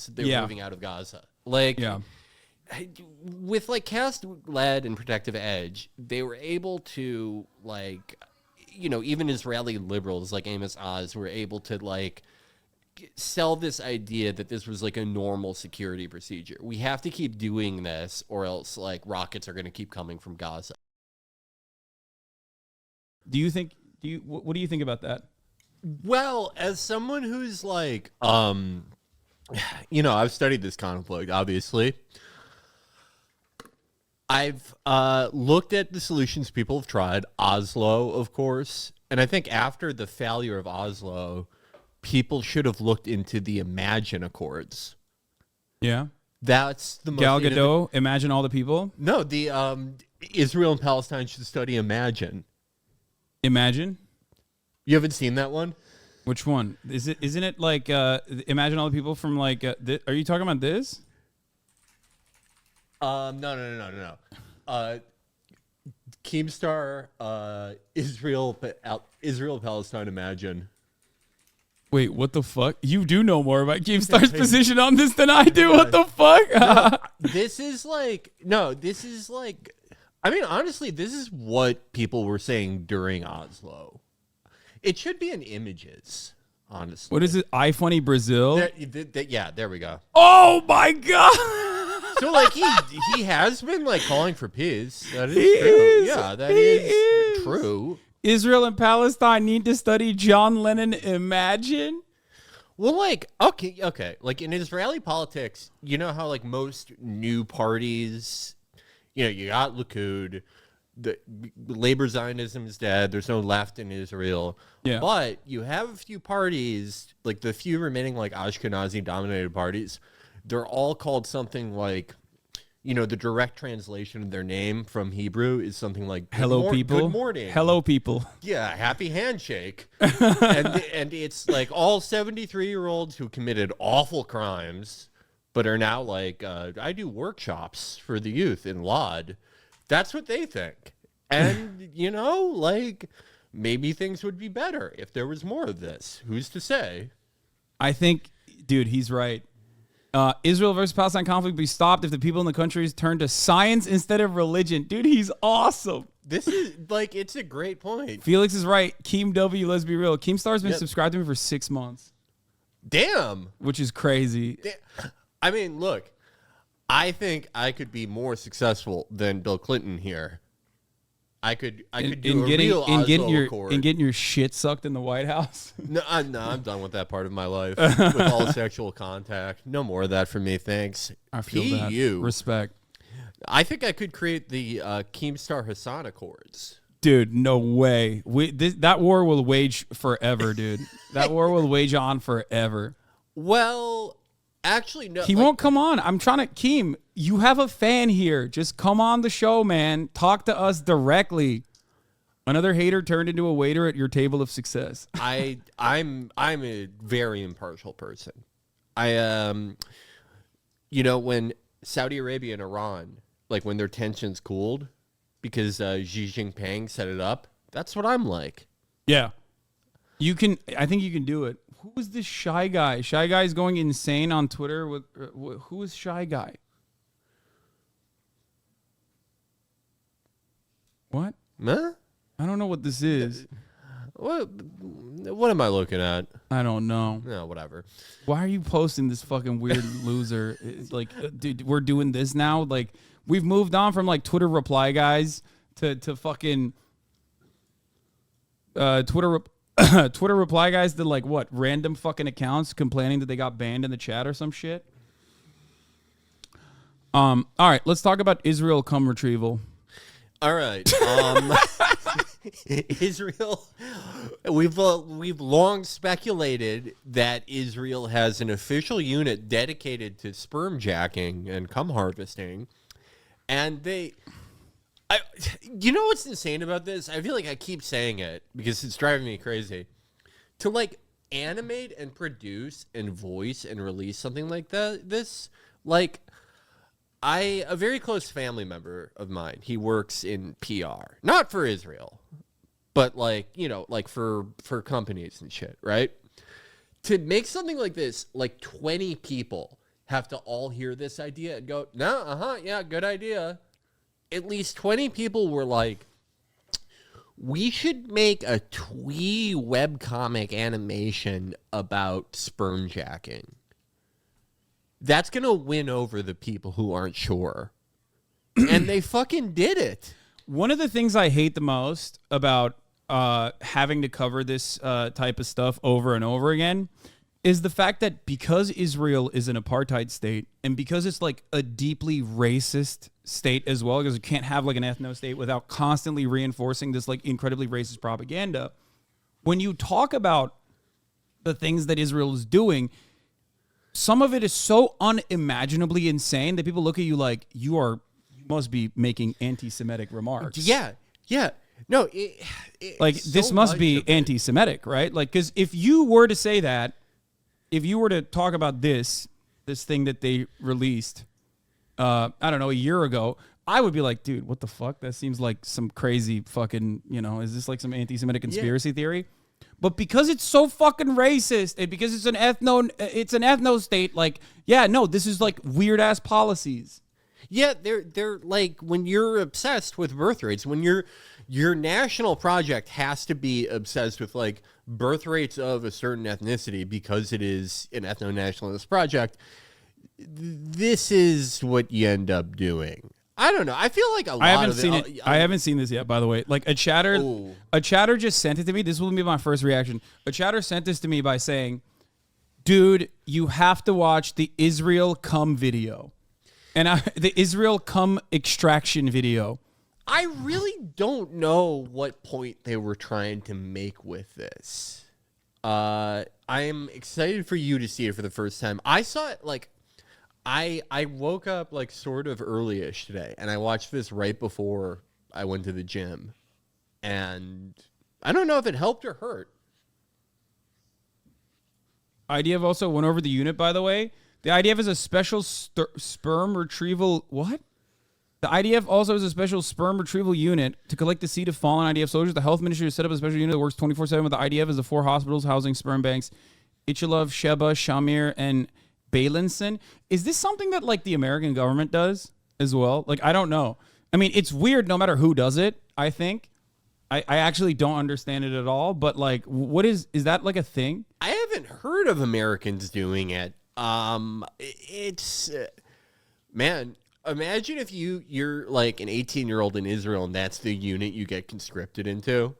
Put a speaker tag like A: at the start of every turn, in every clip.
A: they were moving out of Gaza. Like, with like Cast Lead and Protective Edge, they were able to like, even Israeli liberals like Amos Oz were able to like sell this idea that this was like a normal security procedure. We have to keep doing this or else like rockets are going to keep coming from Gaza.
B: What do you think about that?
A: Well, as someone who's like, I've studied this conflict, obviously. I've looked at the solutions people have tried, Oslo, of course. And I think after the failure of Oslo, people should have looked into the Imagine Accords. Yeah. That's the most
B: Gal Gadot, Imagine All the People?
A: No, the Israel and Palestine should study Imagine.
B: Imagine? You
A: haven't seen that one?
B: Which one? Isn't it like Imagine All the People from like are you talking about this?
A: No. Keemstar, Israel Palestine Imagine.
B: Wait, what the fuck? You do know more about Keemstar's position on this than I do. What the fuck?
A: This is like, I mean, honestly, this is what people were saying during Oslo. It should be in images, honestly.
B: What is it? iFunny Brazil?
A: Yeah, there we go.
B: Oh my God.
A: So like he has been like calling for peace. That is true. Yeah, that is true.
B: Israel and Palestine need to study John Lennon Imagine?
A: Well, like, okay. Like in Israeli politics, you know how like most new parties, you got Likud, the labor Zionism is dead. There's no left in Israel. Yeah. But you have a few parties, like the few remaining like Ashkenazi dominated parties, they're all called something like, the direct translation of their name from Hebrew is something like
B: hello people.
A: Good morning.
B: Hello people.
A: Yeah, happy handshake. and it's like all 73-year-olds who committed awful crimes but are now like, I do workshops for the youth in Lod. That's what they think. And, like, maybe things would be better if there was more of this. Who's to say?
B: I think, dude, he's right. Israel versus Palestine conflict be stopped if the people in the countries turn to science instead of religion. Dude, he's awesome.
A: This is, like, it's a great point.
B: Felix is right. Keem W, let's be real. Keemstar's been subscribed to me for 6 months.
A: Damn.
B: Which is crazy.
A: I mean, look. I think I could be more successful than Bill Clinton here. I could do a real Oslo Accord.
B: In getting your shit sucked in the White House?
A: No, I'm done with that part of my life. With all sexual contact. No more of that for me, thanks.
B: I feel that. Respect.
A: I think I could create the Keemstar Hasan Accords.
B: Dude, no way. That war will wage forever, dude. That war will wage on forever.
A: Well, actually, no.
B: He won't come on. I'm trying to... Keem, you have a fan here. Just come on the show, man. Talk to us directly. Another hater turned into a waiter at your table of success.
A: I'm a very impartial person. When Saudi Arabia and Iran, like when their tensions cooled because Xi Jinping set it up, that's what I'm like.
B: Yeah. I think you can do it. Who is this Shy Guy? Shy Guy is going insane on Twitter. Who is Shy Guy? What?
A: Huh?
B: I don't know what this is.
A: What am I looking at?
B: I don't know.
A: No, whatever.
B: Why are you posting this fucking weird loser? It's like, dude, we're doing this now? Like, we've moved on from like Twitter reply guys to fucking Twitter reply guys to like what? Random fucking accounts complaining that they got banned in the chat or some shit. All right, let's talk about Israel cum retrieval.
A: All right. Israel, we've long speculated that Israel has an official unit dedicated to sperm jacking and cum harvesting. And you know what's insane about this? I feel like I keep saying it because it's driving me crazy. To like animate and produce and voice and release something like this, like a very close family member of mine, he works in PR, not for Israel, but like, like for companies and shit, right? To make something like this, like 20 people have to all hear this idea and go, no, yeah, good idea. At least 20 people were like, we should make a twee webcomic animation about sperm jacking. That's going to win over the people who aren't sure. And they fucking did it.
B: One of the things I hate the most about having to cover this type of stuff over and over again is the fact that because Israel is an apartheid state and because it's like a deeply racist state as well, because you can't have like an ethno state without constantly reinforcing this like incredibly racist propaganda. When you talk about the things that Israel is doing, some of it is so unimaginably insane that people look at you like you must be making anti-Semitic remarks.
A: Yeah. No,
B: like this
A: so
B: must be anti-Semitic, right? Like, because if you were to say that, if you were to talk about this thing that they released, I don't know, a year ago, I would be like, dude, what the fuck? That seems like some crazy fucking, is this like some anti-Semitic conspiracy theory? But because it's so fucking racist and because it's an ethno state, like, yeah, no, this is like weird ass policies.
A: Yeah, they're like when you're obsessed with birth rates, when your national project has to be obsessed with like birth rates of a certain ethnicity because it is an ethno-nationalist project. This is what you end up doing. I don't know. I feel like I
B: haven't seen this yet, by the way. Like a chatter just sent it to me. This will be my first reaction. A chatter sent this to me by saying, "Dude, you have to watch the Israel cum video." And the Israel cum extraction video.
A: I really don't know what point they were trying to make with this. I am excited for you to see it for the first time. I saw it like I woke up like sort of early-ish today, and I watched this right before I went to the gym. And I don't know if it helped or hurt.
B: IDF also went over the unit, by the way. The IDF is a special sperm retrieval... What? The IDF also has a special sperm retrieval unit to collect the seed of fallen IDF soldiers. The health ministry has set up a special unit that works 24/7 with the IDF as the 4 hospitals housing sperm banks. Ichilov, Sheba, Shamir, and Bailinson. Is this something that like the American government does as well? Like, I don't know. I mean, it's weird no matter who does it, I think. I actually don't understand it at all. But like, what is that like a thing?
A: I haven't heard of Americans doing it. Man, imagine if you're like an 18-year-old in Israel and that's the unit you get conscripted into.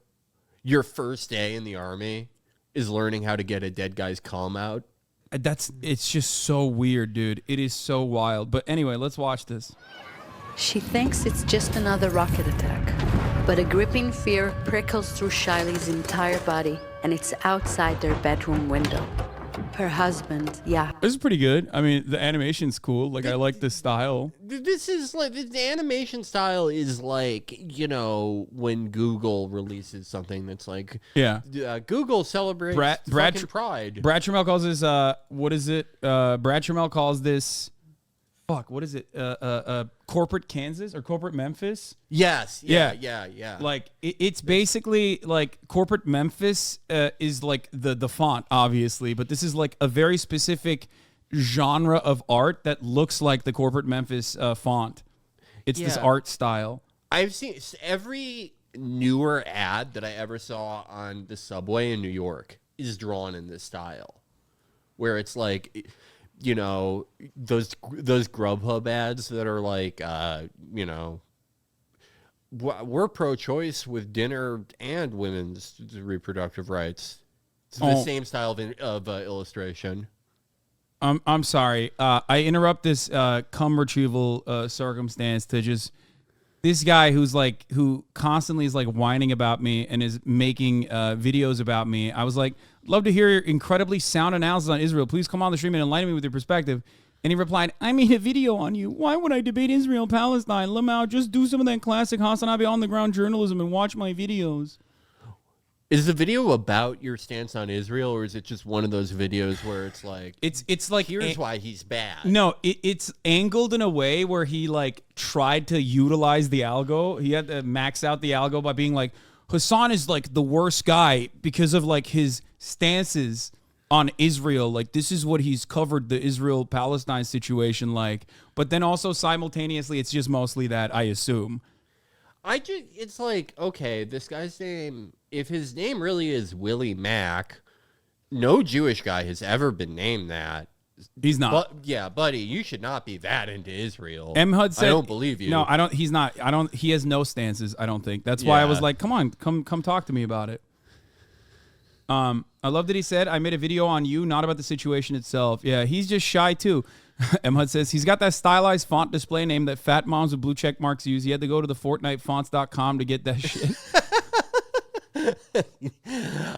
A: Your first day in the army is learning how to get a dead guy's cum out.
B: It's just so weird, dude. It is so wild. But anyway, let's watch this.
C: She thinks it's just another rocket attack, but a gripping fear prickles through Shiley's entire body, and it's outside their bedroom window. Her husband, yeah.
B: This is pretty good. I mean, the animation's cool. Like, I like the style.
A: This is like, the animation style is like, when Google releases something that's like, Google celebrates fucking pride.
B: Brad Trammell calls this, what is it? Brad Trammell calls this, what is it? Corporate Kansas or corporate Memphis?
A: Yes. Yeah.
B: Like it's basically like corporate Memphis is like the font, obviously, but this is like a very specific genre of art that looks like the corporate Memphis font. It's this art style.
A: I've seen every newer ad that I ever saw on the subway in New York is drawn in this style, where it's like, those Grubhub ads that are like, we're pro-choice with dinner and women's reproductive rights. It's the same style of illustration.
B: I'm sorry. I interrupt this cum retrieval circumstance to just this guy who constantly is like whining about me and is making videos about me. I was like, love to hear your incredibly sound analysis on Israel. Please come on the stream and enlighten me with your perspective. And he replied, I made a video on you. Why would I debate Israel, Palestine? Lamau, just do some of that classic HasanAbi on-the-ground journalism and watch my videos.
A: Is the video about your stance on Israel, or is it just one of those videos where it's like,
B: it's like
A: here's why he's bad?
B: No, it's angled in a way where he like tried to utilize the algo. He had to max out the algo by being like, Hasan is like the worst guy because of like his stances on Israel. Like, this is what he's covered the Israel-Palestine situation like. But then also simultaneously, it's just mostly that, I assume.
A: It's like, okay, this guy's name, if his name really is Willie Mack, no Jewish guy has ever been named that.
B: He's not.
A: But yeah, buddy, you should not be that into Israel.
B: M. Hud said,
A: I don't believe you.
B: No, I don't. He's not. I don't. He has no stances. I don't think. That's why I was
A: Yeah.
B: like, come on, come talk to me about it. I love that he said, I made a video on you, not about the situation itself. Yeah, he's just shy too. M. Hud says he's got that stylized font display name that fat moms with blue check marks use. He had to go to the FortniteFonts.com to get that shit.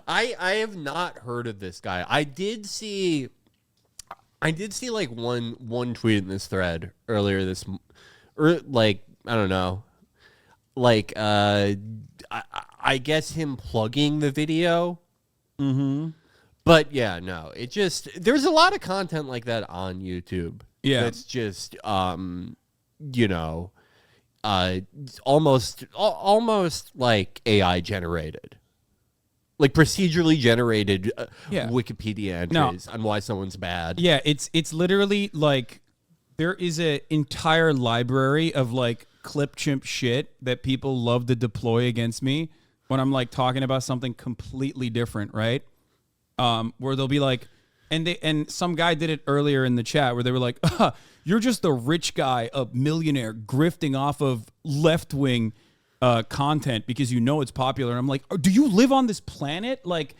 A: I have not heard of this guy. I did see like one tweet in this thread earlier or like, I don't know, like I guess him plugging the video.
B: Mm-hmm.
A: But yeah, no, there's a lot of content like that on YouTube.
B: Yeah.
A: That's just almost like AI generated. Like procedurally generated Wikipedia entries on why someone's bad.
B: Yeah, it's literally like there is an entire library of like clip chimp shit that people love to deploy against me when I'm like talking about something completely different, right? Where they'll be like, and some guy did it earlier in the chat where they were like, you're just a rich guy, a millionaire grifting off of left-wing content because you know it's popular. And I'm like, do you live on this planet? Like,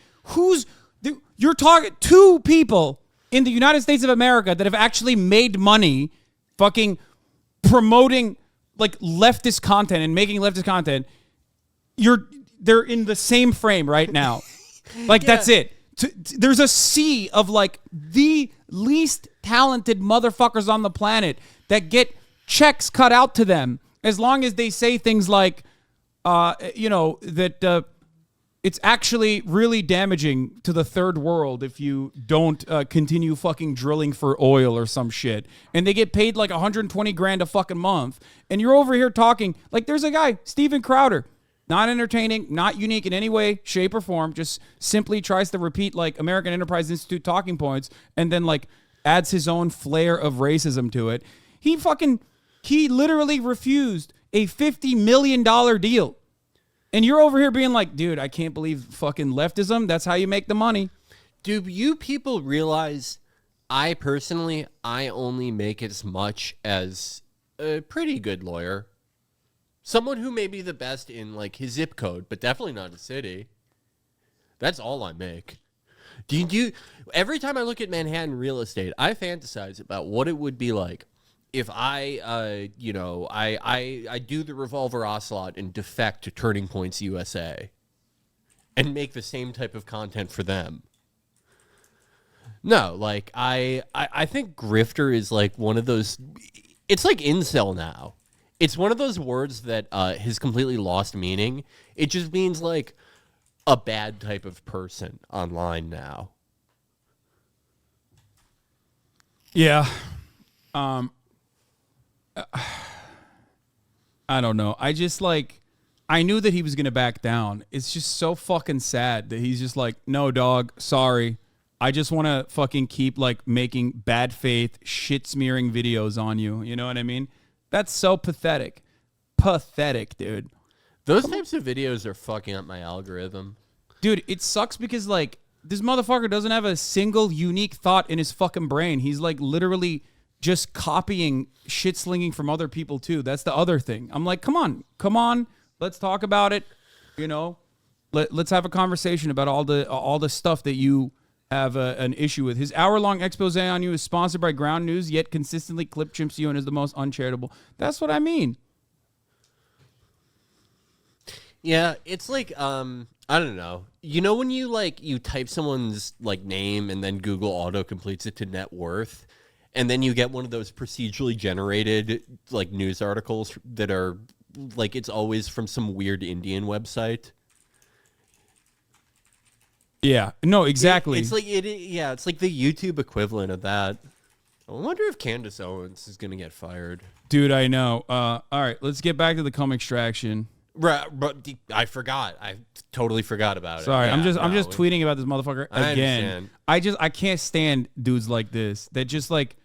B: you're talking two people in the United States of America that have actually made money fucking promoting like leftist content and making leftist content. They're in the same frame right now. Like, that's it. There's a sea of like the least talented motherfuckers on the planet that get checks cut out to them as long as they say things like, that it's actually really damaging to the third world if you don't continue fucking drilling for oil or some shit. And they get paid like 120 grand a fucking month. And you're over here talking like there's a guy, Steven Crowder. Not entertaining, not unique in any way, shape, or form. Just simply tries to repeat like American Enterprise Institute talking points and then like adds his own flair of racism to it. He literally refused a $50 million deal. And you're over here being like, dude, I can't believe fucking leftism. That's how you make the money.
A: Do you people realize I only make as much as a pretty good lawyer? Someone who may be the best in like his zip code, but definitely not a city. That's all I make. Every time I look at Manhattan real estate, I fantasize about what it would be like if I do the Revolver Ocelot and defect to Turning Points USA and make the same type of content for them. No, like I think grifter is like one of those. It's like incel now. It's one of those words that has completely lost meaning. It just means like a bad type of person online now.
B: Yeah. I don't know. I just like, I knew that he was going to back down. It's just so fucking sad that he's just like, no, dog, sorry. I just want to fucking keep like making bad faith, shit smearing videos on you. You know what I mean? That's so pathetic. Pathetic, dude.
A: Those types of videos are fucking up my algorithm.
B: Dude, it sucks because, like, this motherfucker doesn't have a single unique thought in his fucking brain. He's, like, literally just copying shit slinging from other people, too. That's the other thing. I'm like, come on. Let's talk about it. You know, let's have a conversation about all the stuff that you have an issue with. His hour-long expose on you is sponsored by Ground News, yet consistently clip chimps you and is the most uncharitable. That's what I mean.
A: Yeah, it's like, I don't know. You know when you type someone's like name and then Google auto-completes it to net worth, and then you get one of those procedurally generated like news articles that are like it's always from some weird Indian website?
B: Yeah, no, exactly.
A: It's like it's like the YouTube equivalent of that. I wonder if Candace Owens is gonna get fired.
B: Dude, I know. All right, let's get back to the cum extraction.
A: Right, but I forgot. I totally forgot about it.
B: Sorry,
A: Yeah,
B: I'm just
A: no,
B: tweeting about this motherfucker again.
A: understand.
B: I can't stand dudes like this that just like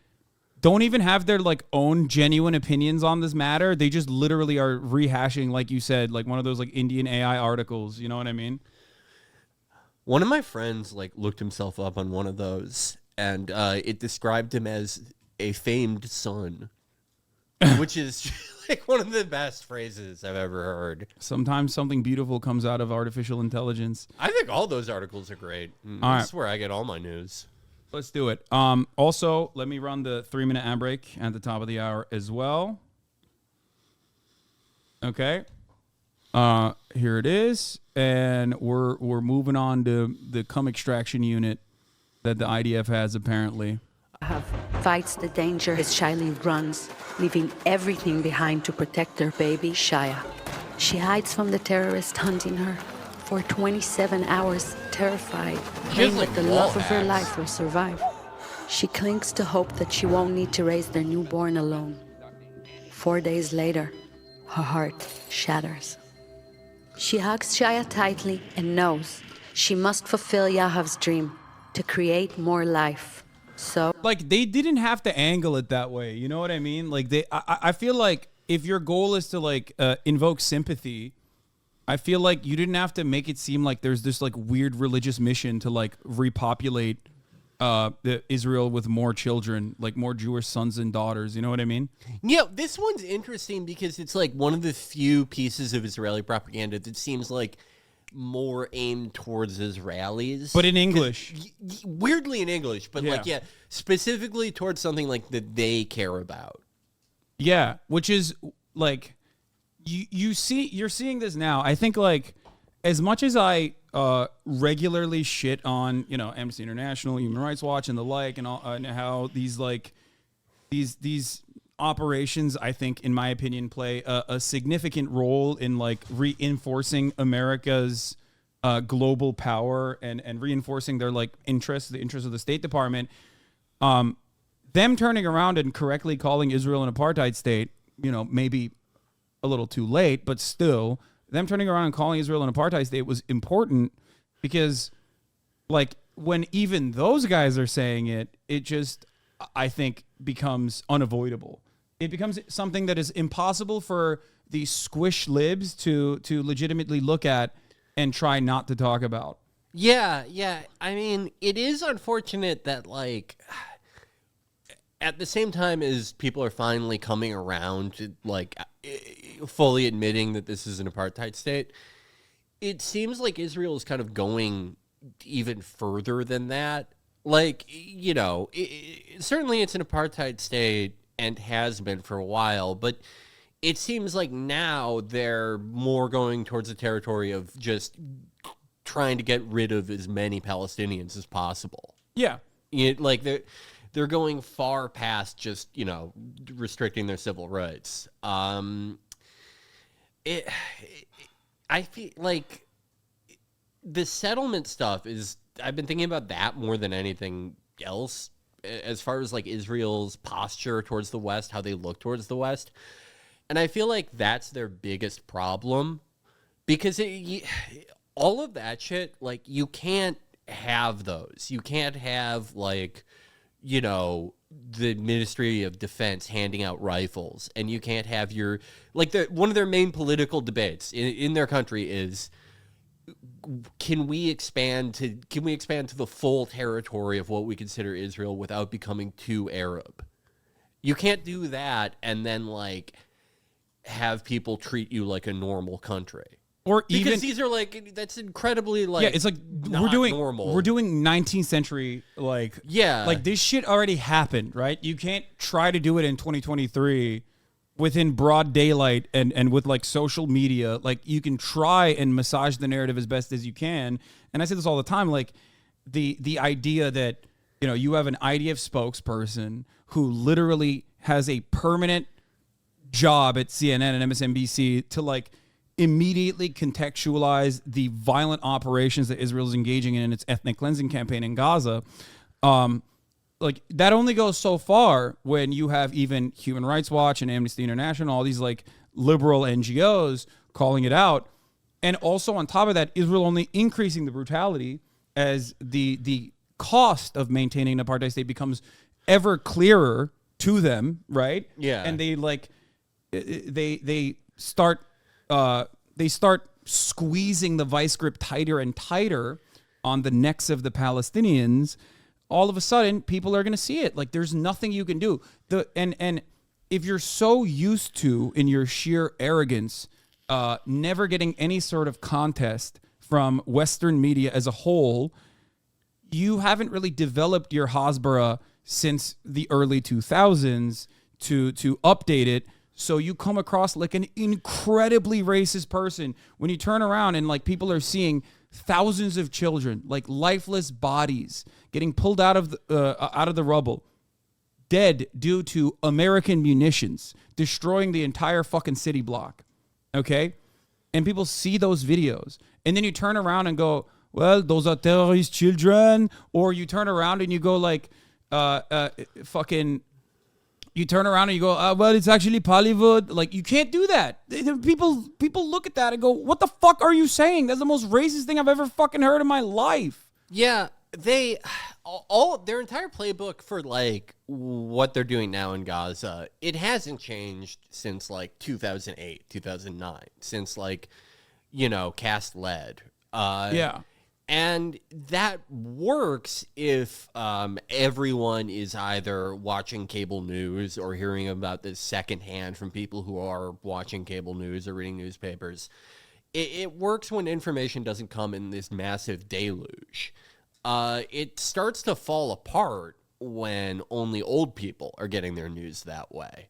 B: don't even have their like own genuine opinions on this matter. They just literally are rehashing, like you said, like one of those like Indian AI articles. You know what I mean?
A: One of my friends like looked himself up on one of those, and it described him as a famed son, which is like one of the best phrases I've ever heard.
B: Sometimes something beautiful comes out of artificial intelligence.
A: I think all those articles are great.
B: All
A: That's where I get all my news.
B: Let's do it. Also, let me run the 3-minute ad break at the top of the hour as well. Okay. Here it is, and we're moving on to the cum extraction unit that the IDF has apparently.
C: Fights the danger as Shiley runs, leaving everything behind to protect their baby, Shia. She hides from the terrorists hunting her for 27 hours, terrified, praying that the love of her life will survive. She clings to hope that she won't need to raise their newborn alone. 4 days later, her heart shatters. She hugs Shia tightly and knows she must fulfill Yahav's dream to create more life. So,
B: like, they didn't have to angle it that way. You know what I mean? Like, I feel like if your goal is to like invoke sympathy, I feel like you didn't have to make it seem like there's this like weird religious mission to like repopulate Israel with more children, like more Jewish sons and daughters. You know what I mean?
A: Yeah, this one's interesting because it's like one of the few pieces of Israeli propaganda that seems like more aimed towards Israelis,
B: but in English.
A: Weirdly in English, but specifically towards something like that they care about.
B: Yeah, which is like you're seeing this now. I think like as much as I regularly shit on, you know, Amnesty International, Human Rights Watch, and the like, and all, and how these like these operations, I think, in my opinion, play a significant role in like reinforcing America's global power and reinforcing their like interests, the interests of the State Department. Them turning around and correctly calling Israel an apartheid state, you know, maybe a little too late, but still, them turning around and calling Israel an apartheid state was important because, like, when even those guys are saying it, it just, I think, becomes unavoidable. It becomes something that is impossible for these squish libs to legitimately look at and try not to talk about.
A: Yeah. I mean, it is unfortunate that, like, at the same time as people are finally coming around to, like, fully admitting that this is an apartheid state, it seems like Israel is kind of going even further than that. Like, you know, certainly it's an apartheid state and has been for a while, but it seems like now they're more going towards the territory of just trying to get rid of as many Palestinians as possible.
B: Yeah.
A: Like, they're going far past just, you know, restricting their civil rights. I feel like the settlement stuff is, I've been thinking about that more than anything else as far as like Israel's posture towards the West, how they look towards the West. And I feel like that's their biggest problem because all of that shit, like, you can't have those. You can't have, like, you know, the Ministry of Defense handing out rifles, and you can't have your, like, one of their main political debates in their country is, can we expand to the full territory of what we consider Israel without becoming too Arab? You can't do that and then, like, have people treat you like a normal country.
B: Or
A: because
B: even
A: these are like, that's incredibly, like,
B: yeah, it's like
A: not normal.
B: We're doing 19th century, like, like this shit already happened, right? You can't try to do it in 2023 within broad daylight and with like social media. Like, you can try and massage the narrative as best as you can. And I say this all the time, like the idea that, you know, you have an IDF spokesperson who literally has a permanent job at CNN and MSNBC to like immediately contextualize the violent operations that Israel is engaging in its ethnic cleansing campaign in Gaza. Like, that only goes so far when you have even Human Rights Watch and Amnesty International, all these like liberal NGOs calling it out. And also on top of that, Israel only increasing the brutality as the cost of maintaining an apartheid state becomes ever clearer to them, right?
A: Yeah.
B: And they start squeezing the vice grip tighter and tighter on the necks of the Palestinians. All of a sudden, people are going to see it. Like, there's nothing you can do. And if you're so used to, in your sheer arrogance, never getting any sort of contest from Western media as a whole, you haven't really developed your Hasbara since the early 2000s to update it. So you come across like an incredibly racist person when you turn around and like people are seeing thousands of children, like lifeless bodies, getting pulled out of the rubble, dead due to American munitions, destroying the entire fucking city block. Okay? And people see those videos. And then you turn around and go, well, those are terrorist children. Or you turn around and you go like, you turn around and you go, well, it's actually Bollywood. Like, you can't do that. People look at that and go, what the fuck are you saying? That's the most racist thing I've ever fucking heard in my life.
A: Yeah, their entire playbook for like what they're doing now in Gaza, it hasn't changed since like 2008, 2009, since like, Cast Lead.
B: Yeah.
A: And that works if everyone is either watching cable news or hearing about this secondhand from people who are watching cable news or reading newspapers. It works when information doesn't come in this massive deluge. It starts to fall apart when only old people are getting their news that way.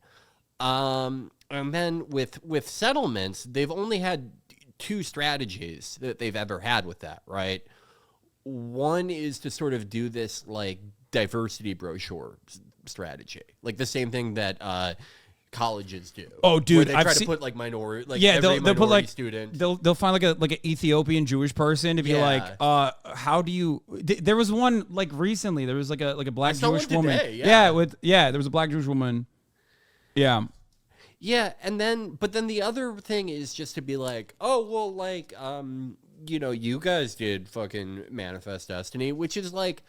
A: And then with settlements, they've only had two strategies that they've ever had with that, right? One is to sort of do this like diversity brochure strategy, like the same thing that colleges do.
B: Oh, dude,
A: where they try
B: I've
A: to
B: seen,
A: put like minority, like
B: yeah,
A: every
B: they'll put like
A: student.
B: They'll find like an Ethiopian Jewish person to be like, how do you? There was one like recently. There was like a black Jewish woman.
A: Today,
B: there was a black Jewish woman. Yeah.
A: Yeah, but then the other thing is just to be like, oh, well, like, you guys did fucking Manifest Destiny, which is like,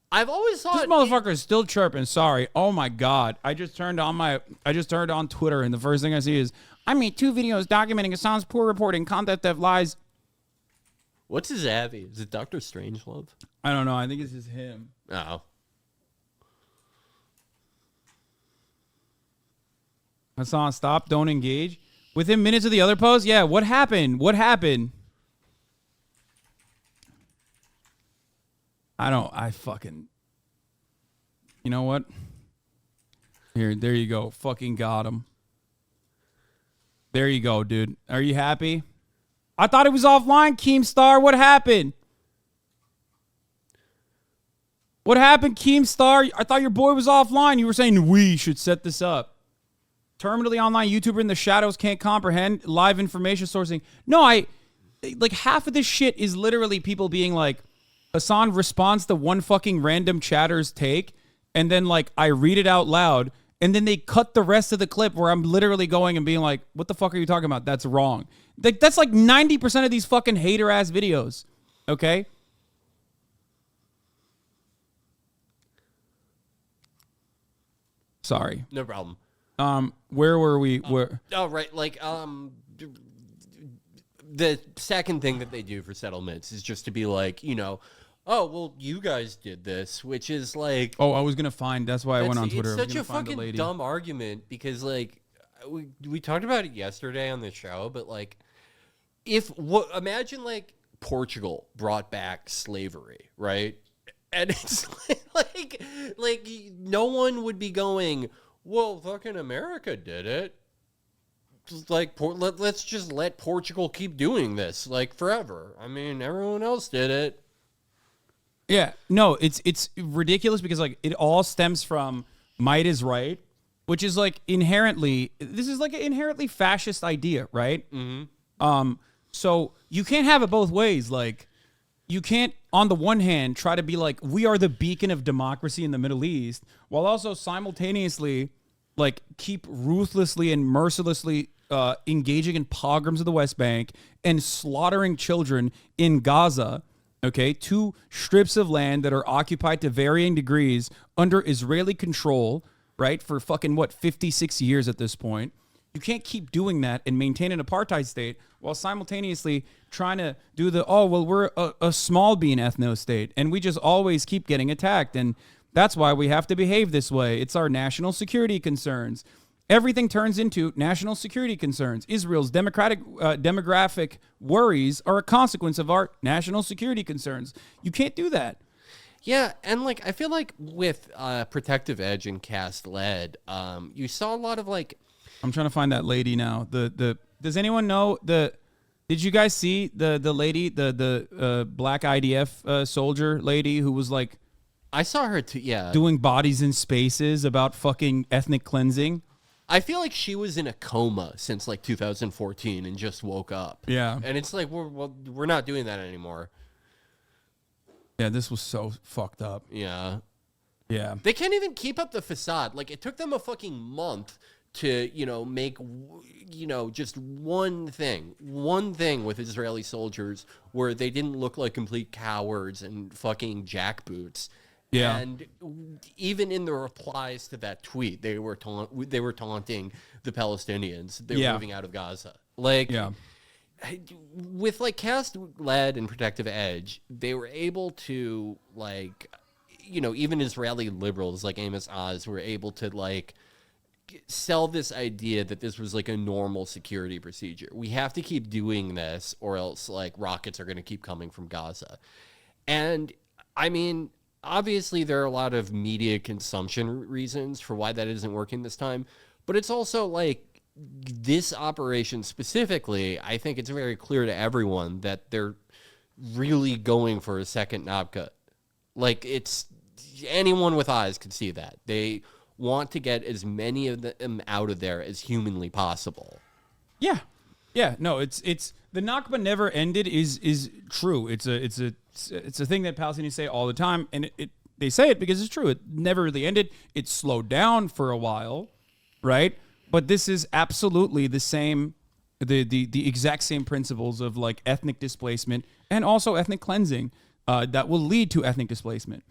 A: I've always thought
B: this motherfucker is still chirping. Sorry. Oh my God. I just turned on Twitter and the first thing I see is, I made 2 videos documenting Hassan's poor reporting, content theft, lies.
A: What's his Abby? Is it Dr. Strangelove?
B: I don't know. I think it's just him.
A: Oh.
B: Hassan, stop. Don't engage. Within minutes of the other post? Yeah, what happened? I fucking... You know what? There you go. Fucking got him. There you go, dude. Are you happy? I thought it was offline, Keemstar. What happened? What happened, Keemstar? I thought your boy was offline. You were saying we should set this up. Terminally online YouTuber in the shadows can't comprehend live information sourcing. No, like half of this shit is literally people being like, Hassan responds to one fucking random chatter's take, and then like I read it out loud, and then they cut the rest of the clip where I'm literally going and being like, what the fuck are you talking about? That's wrong. That's like 90% of these fucking hater ass videos. Okay? Sorry.
A: No problem.
B: Where were we?
A: Right. Like, the second thing that they do for settlements is just to be like, oh, well, you guys did this, which is like...
B: Oh, I was going to find... That's why I went on Twitter.
A: It's such a fucking dumb argument because, like, we talked about it yesterday on the show, but, like, imagine, like, Portugal brought back slavery, right? And it's like no one would be going, well, fucking America did it. Like, let's just let Portugal keep doing this, like, forever. I mean, everyone else did it.
B: Yeah, no, it's ridiculous because, like, it all stems from might is right, which is, like, this is, like, an inherently fascist idea, right? Mm-hmm. So you can't have it both ways. Like, you can't, on the one hand, try to be like, we are the beacon of democracy in the Middle East, while also simultaneously, like, keep ruthlessly and mercilessly engaging in pogroms of the West Bank and slaughtering children in Gaza. Okay, 2 strips of land that are occupied to varying degrees under Israeli control, right, for fucking, 56 years at this point. You can't keep doing that and maintain an apartheid state while simultaneously trying to do we're a small bean ethno state, and we just always keep getting attacked, and that's why we have to behave this way. It's our national security concerns. Everything turns into national security concerns. Israel's demographic worries are a consequence of our national security concerns. You can't do that.
A: Yeah, and like I feel like with Protective Edge and Cast Lead, you saw a lot of like.
B: I'm trying to find that lady now. Does anyone know Did you guys see the lady, the black IDF soldier lady who was like?
A: I saw her too. Yeah,
B: doing bodies in spaces about fucking ethnic cleansing.
A: I feel like she was in a coma since like 2014 and just woke up.
B: Yeah.
A: And it's like, we're not doing that anymore.
B: Yeah, this was so fucked up.
A: Yeah.
B: Yeah.
A: They can't even keep up the facade. Like, it took them a fucking month to, make, just one thing with Israeli soldiers where they didn't look like complete cowards and fucking jackboots.
B: Yeah.
A: And even in the replies to that tweet, they were taunting the Palestinians. They were moving out of Gaza. Like, with like Cast Lead and Protective Edge, they were able to even Israeli liberals like Amos Oz were able to sell this idea that this was like a normal security procedure. We have to keep doing this or else rockets are going to keep coming from Gaza. And I mean, obviously, there are a lot of media consumption reasons for why that isn't working this time, but it's also this operation specifically, I think it's very clear to everyone that they're really going for a second knob cut. It's anyone with eyes can see that. They want to get as many of them out of there as humanly possible.
B: Yeah. Yeah, no, it's the Nakba never ended is true. It's a thing that Palestinians say all the time, and they say it because it's true. It never really ended. It slowed down for a while, right? But this is absolutely the same, the exact same principles of ethnic displacement and also ethnic cleansing that will lead to ethnic displacement.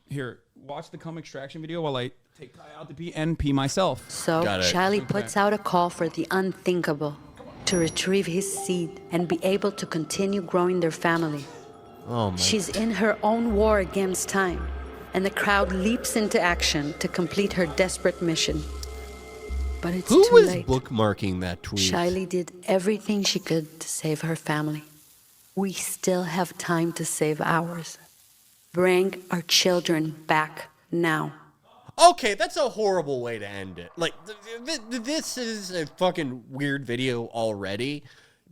B: Here, watch the cum extraction video while I take Kai out to pee and pee myself.
C: So Shiley puts out a call for the unthinkable. To retrieve his seed and be able to continue growing their family.
A: Oh my.
C: She's in her own war against time, and the crowd leaps into action to complete her desperate mission. But it's
A: Who
C: too
A: was
C: late.
A: bookmarking that tweet?
C: Shiley did everything she could to save her family. We still have time to save ours. Bring our children back now.
A: Okay, that's a horrible way to end it. This is a fucking weird video already,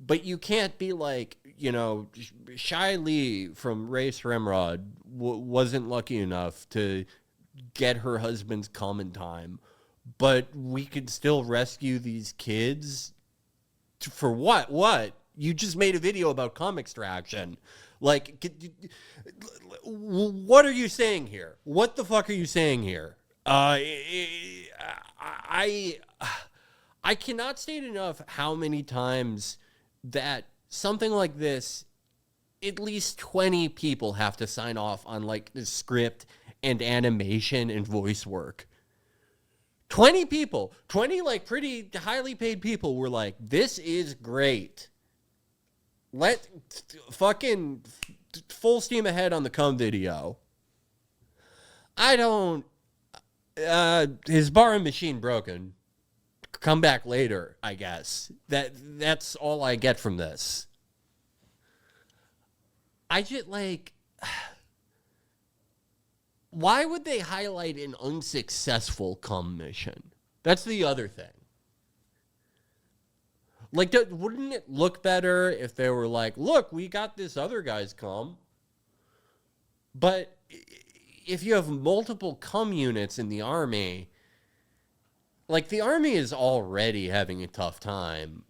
A: but you can't be Shai Lee from Race Remrod wasn't lucky enough to get her husband's cum in time, but we could still rescue these kids? For what? What? You just made a video about cum extraction. What are you saying here? What the fuck are you saying here? I cannot state enough how many times that something like this, at least 20 people have to sign off on the script and animation and voice work. 20 people, 20 pretty highly paid people were like, this is great. Let fucking full steam ahead on the cum video. His barring machine broken. Come back later, I guess. That's all I get from this. I just why would they highlight an unsuccessful cum mission? That's the other thing. Wouldn't it look better if they were look, we got this other guy's cum? But if you have multiple cum units in the army, the army is already having a tough time.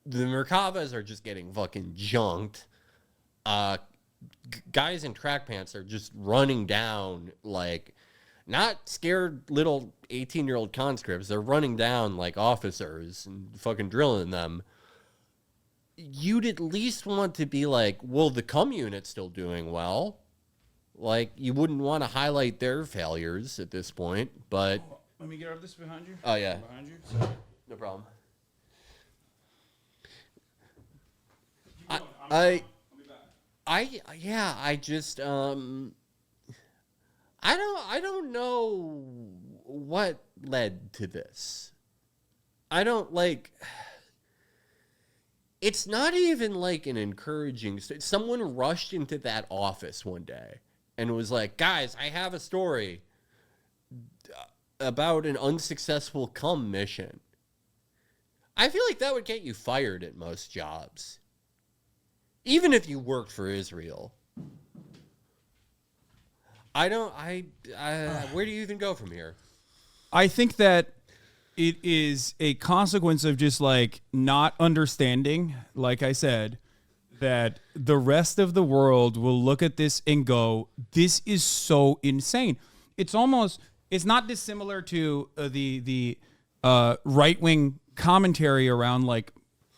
A: The Merkavas are just getting fucking junked. Guys in track pants are just running down, not scared little 18-year-old conscripts. They're running down like officers and fucking drilling them. You'd at least want to be like, well, the cum unit's still doing well. Like, you wouldn't want to highlight their failures at this point, but...
B: Let me get out of this behind you.
A: Oh, yeah.
B: Behind you. Sorry.
A: No problem. I don't know what led to this. I don't like... It's not even like an encouraging... Someone rushed into that office one day and was like, guys, I have a story about an unsuccessful cum mission. I feel like that would get you fired at most jobs. Even if you worked for Israel. Where do you even go from here?
B: I think that it is a consequence of just like not understanding, like I said, that the rest of the world will look at this and go, this is so insane. It's not dissimilar to the right-wing commentary around like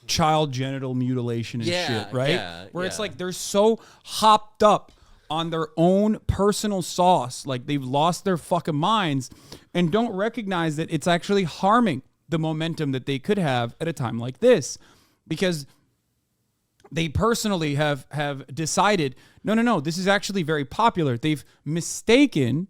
B: child genital mutilation and shit, right? Where it's like they're so hopped up on their own personal sauce, like they've lost their fucking minds and don't recognize that it's actually harming the momentum that they could have at a time like this, because they personally have decided, no, this is actually very popular. They've mistaken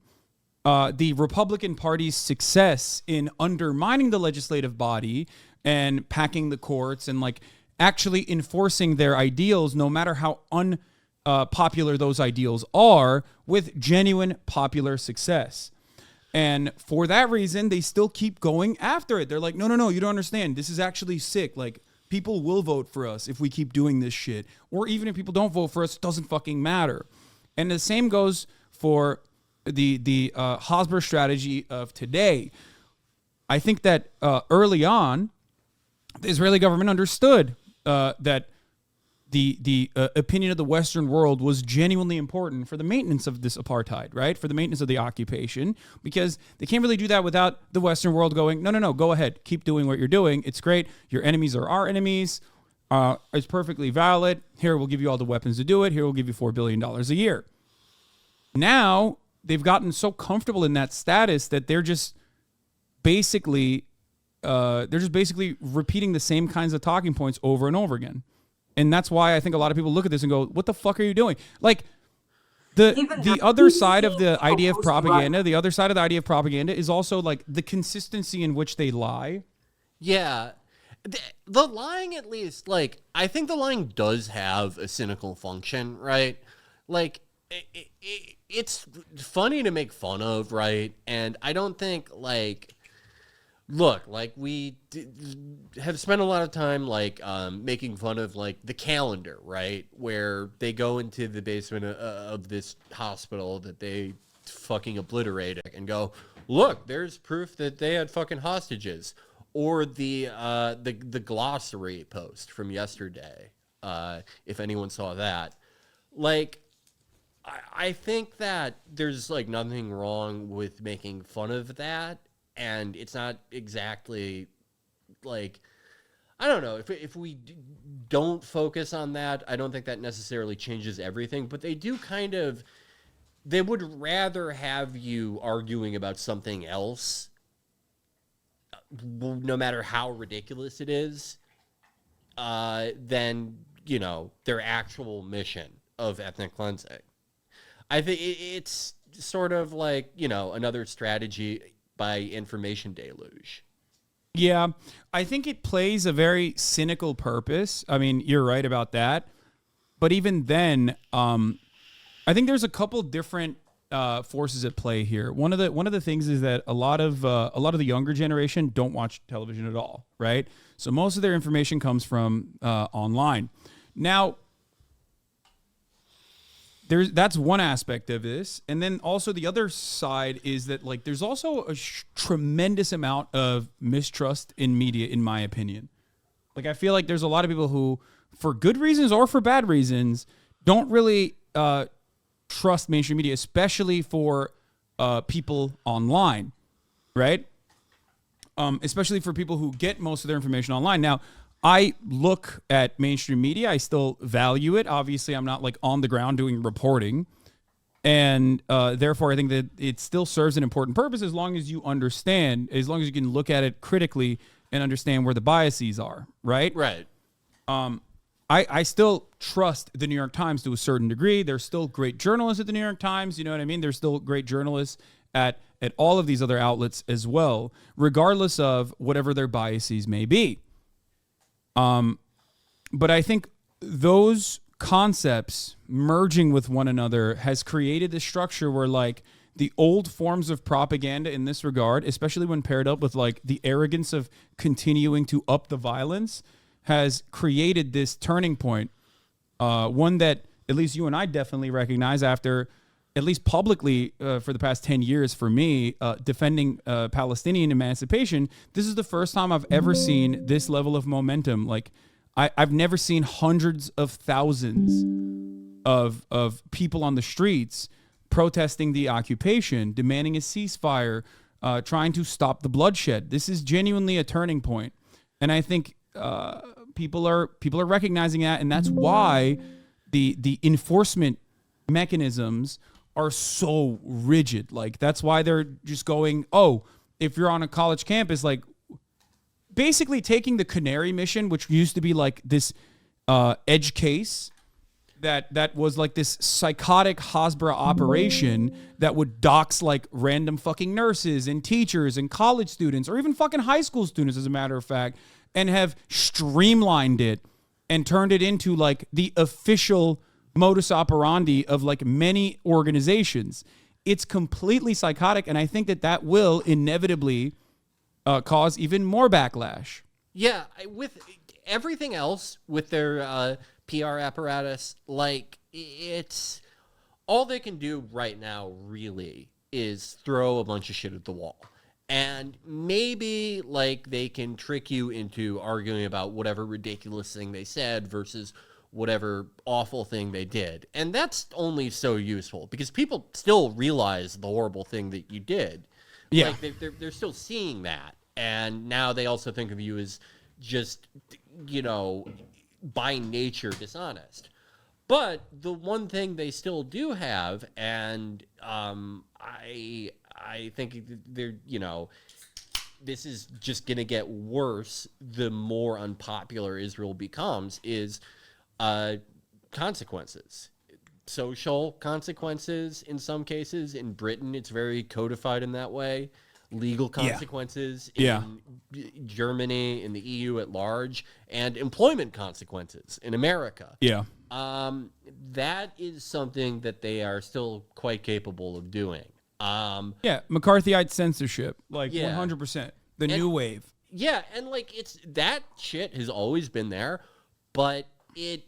B: the Republican Party's success in undermining the legislative body and packing the courts and like actually enforcing their ideals, no matter how unpopular those ideals are, with genuine popular success. And for that reason, they still keep going after it. They're like, no, you don't understand. This is actually sick. Like, people will vote for us if we keep doing this shit. Or even if people don't vote for us, it doesn't fucking matter. And the same goes for the Hosmer strategy of today. I think that early on, the Israeli government understood that the opinion of the Western world was genuinely important for the maintenance of this apartheid, right? For the maintenance of the occupation, because they can't really do that without the Western world going, no, go ahead. Keep doing what you're doing. It's great. Your enemies are our enemies. It's perfectly valid. Here, we'll give you all the weapons to do it. Here, we'll give you $4 billion a year. Now, they've gotten so comfortable in that status that they're just basically repeating the same kinds of talking points over and over again. And that's why I think a lot of people look at this and go, what the fuck are you doing? Like, the other side of the idea of propaganda, is also like the consistency in which they lie.
A: Yeah. The lying, at least, like, I think the lying does have a cynical function, right? Like, it's funny to make fun of, right? And I don't think, like... Look, like, we have spent a lot of time, like, making fun of, like, the calendar, right? Where they go into the basement of this hospital that they fucking obliterated and go, look, there's proof that they had fucking hostages. Or the glossary post from yesterday, if anyone saw that. Like, I think that there's, like, nothing wrong with making fun of that. And it's not exactly like, I don't know, if we don't focus on that, I don't think that necessarily changes everything, but they do kind of, they would rather have you arguing about something else, no matter how ridiculous it is, than, you know, their actual mission of ethnic cleansing. I think it's sort of like, you know, another strategy by information deluge.
B: Yeah, I think it plays a very cynical purpose. I mean, you're right about that. But even then, I think there's a couple different forces at play here. One of the things is that a lot of the younger generation don't watch television at all, right? So most of their information comes from online. Now, that's one aspect of this. And then also the other side is that, like, there's also a tremendous amount of mistrust in media, in my opinion. Like, I feel like there's a lot of people who, for good reasons or for bad reasons, don't really trust mainstream media, especially for people online, right? Especially for people who get most of their information online. Now, I look at mainstream media. I still value it. Obviously, I'm not like on the ground doing reporting. And therefore, I think that it still serves an important purpose as long as you understand, as long as you can look at it critically and understand where the biases are, right?
A: Right.
B: I still trust the New York Times to a certain degree. There's still great journalists at the New York Times. You know what I mean? There's still great journalists at all of these other outlets as well, regardless of whatever their biases may be. But I think those concepts merging with one another has created this structure where like the old forms of propaganda in this regard, especially when paired up with like the arrogance of continuing to up the violence, has created this turning point. One that at least you and I definitely recognize after, at least publicly for the past 10 years for me, defending Palestinian emancipation. This is the first time I've ever seen this level of momentum. Like I've never seen hundreds of thousands of people on the streets protesting the occupation, demanding a ceasefire, trying to stop the bloodshed. This is genuinely a turning point. And I think people are recognizing that, and that's why the enforcement mechanisms are so rigid. Like that's why they're just going, oh, if you're on a college campus, like basically taking the Canary mission, which used to be like this edge case that was like this psychotic Hasbro operation that would dox like random fucking nurses and teachers and college students or even fucking high school students, as a matter of fact, and have streamlined it and turned it into like the official modus operandi of like many organizations. It's completely psychotic, and I think that will inevitably cause even more backlash.
A: Yeah, with everything else, with their PR apparatus, like it's all they can do right now really is throw a bunch of shit at the wall. And maybe like they can trick you into arguing about whatever ridiculous thing they said versus whatever awful thing they did. And that's only so useful because people still realize the horrible thing that you did.
B: Yeah.
A: Like they're still seeing that. And now they also think of you as just, you know, by nature dishonest. But the one thing they still do have, and I think they're, you know, this is just going to get worse the more unpopular Israel becomes, is consequences. Social consequences in some cases. In Britain, it's very codified in that way. Legal consequences in Germany, in the EU at large, and employment consequences in America.
B: Yeah.
A: That is something that they are still quite capable of doing.
B: McCarthyite censorship, like 100%. The new wave.
A: Yeah, and like it's that shit has always been there, but it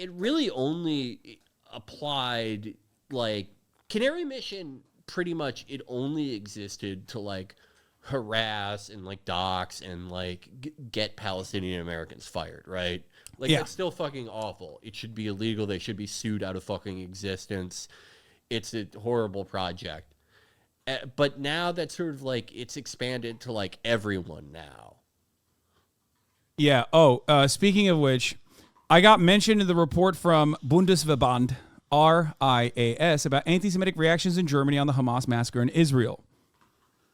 A: really only applied, like Canary Mission pretty much it only existed to like harass and like dox and like get Palestinian Americans fired, right? Like that's still fucking awful. It should be illegal. They should be sued out of fucking existence. It's a horrible project. But now that's sort of like it's expanded to like everyone now.
B: Yeah. Speaking of which, I got mentioned in the report from Bundesverband RIAS about anti-Semitic reactions in Germany on the Hamas massacre in Israel.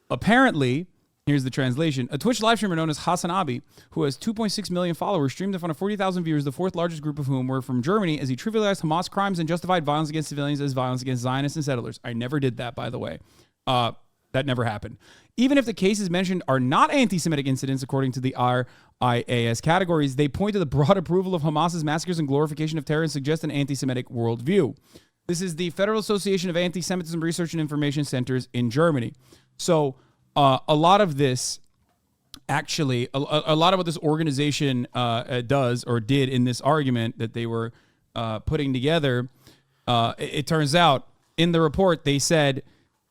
B: Apparently, here's the translation. A Twitch live streamer known as HasanAbi, who has 2.6 million followers, streamed in front of 40,000 viewers, the fourth largest group of whom were from Germany, as he trivialized Hamas crimes and justified violence against civilians as violence against Zionists and settlers. I never did that, by the way. That never happened. Even if the cases mentioned are not anti-Semitic incidents, according to the RIAS categories, they point to the broad approval of Hamas's massacres and glorification of terror and suggest an anti-Semitic worldview. This is the Federal Association of Anti-Semitism Research and Information Centers in Germany. So a lot of this, actually, a lot of what this organization does or did in this argument that they were putting together, it turns out in the report they said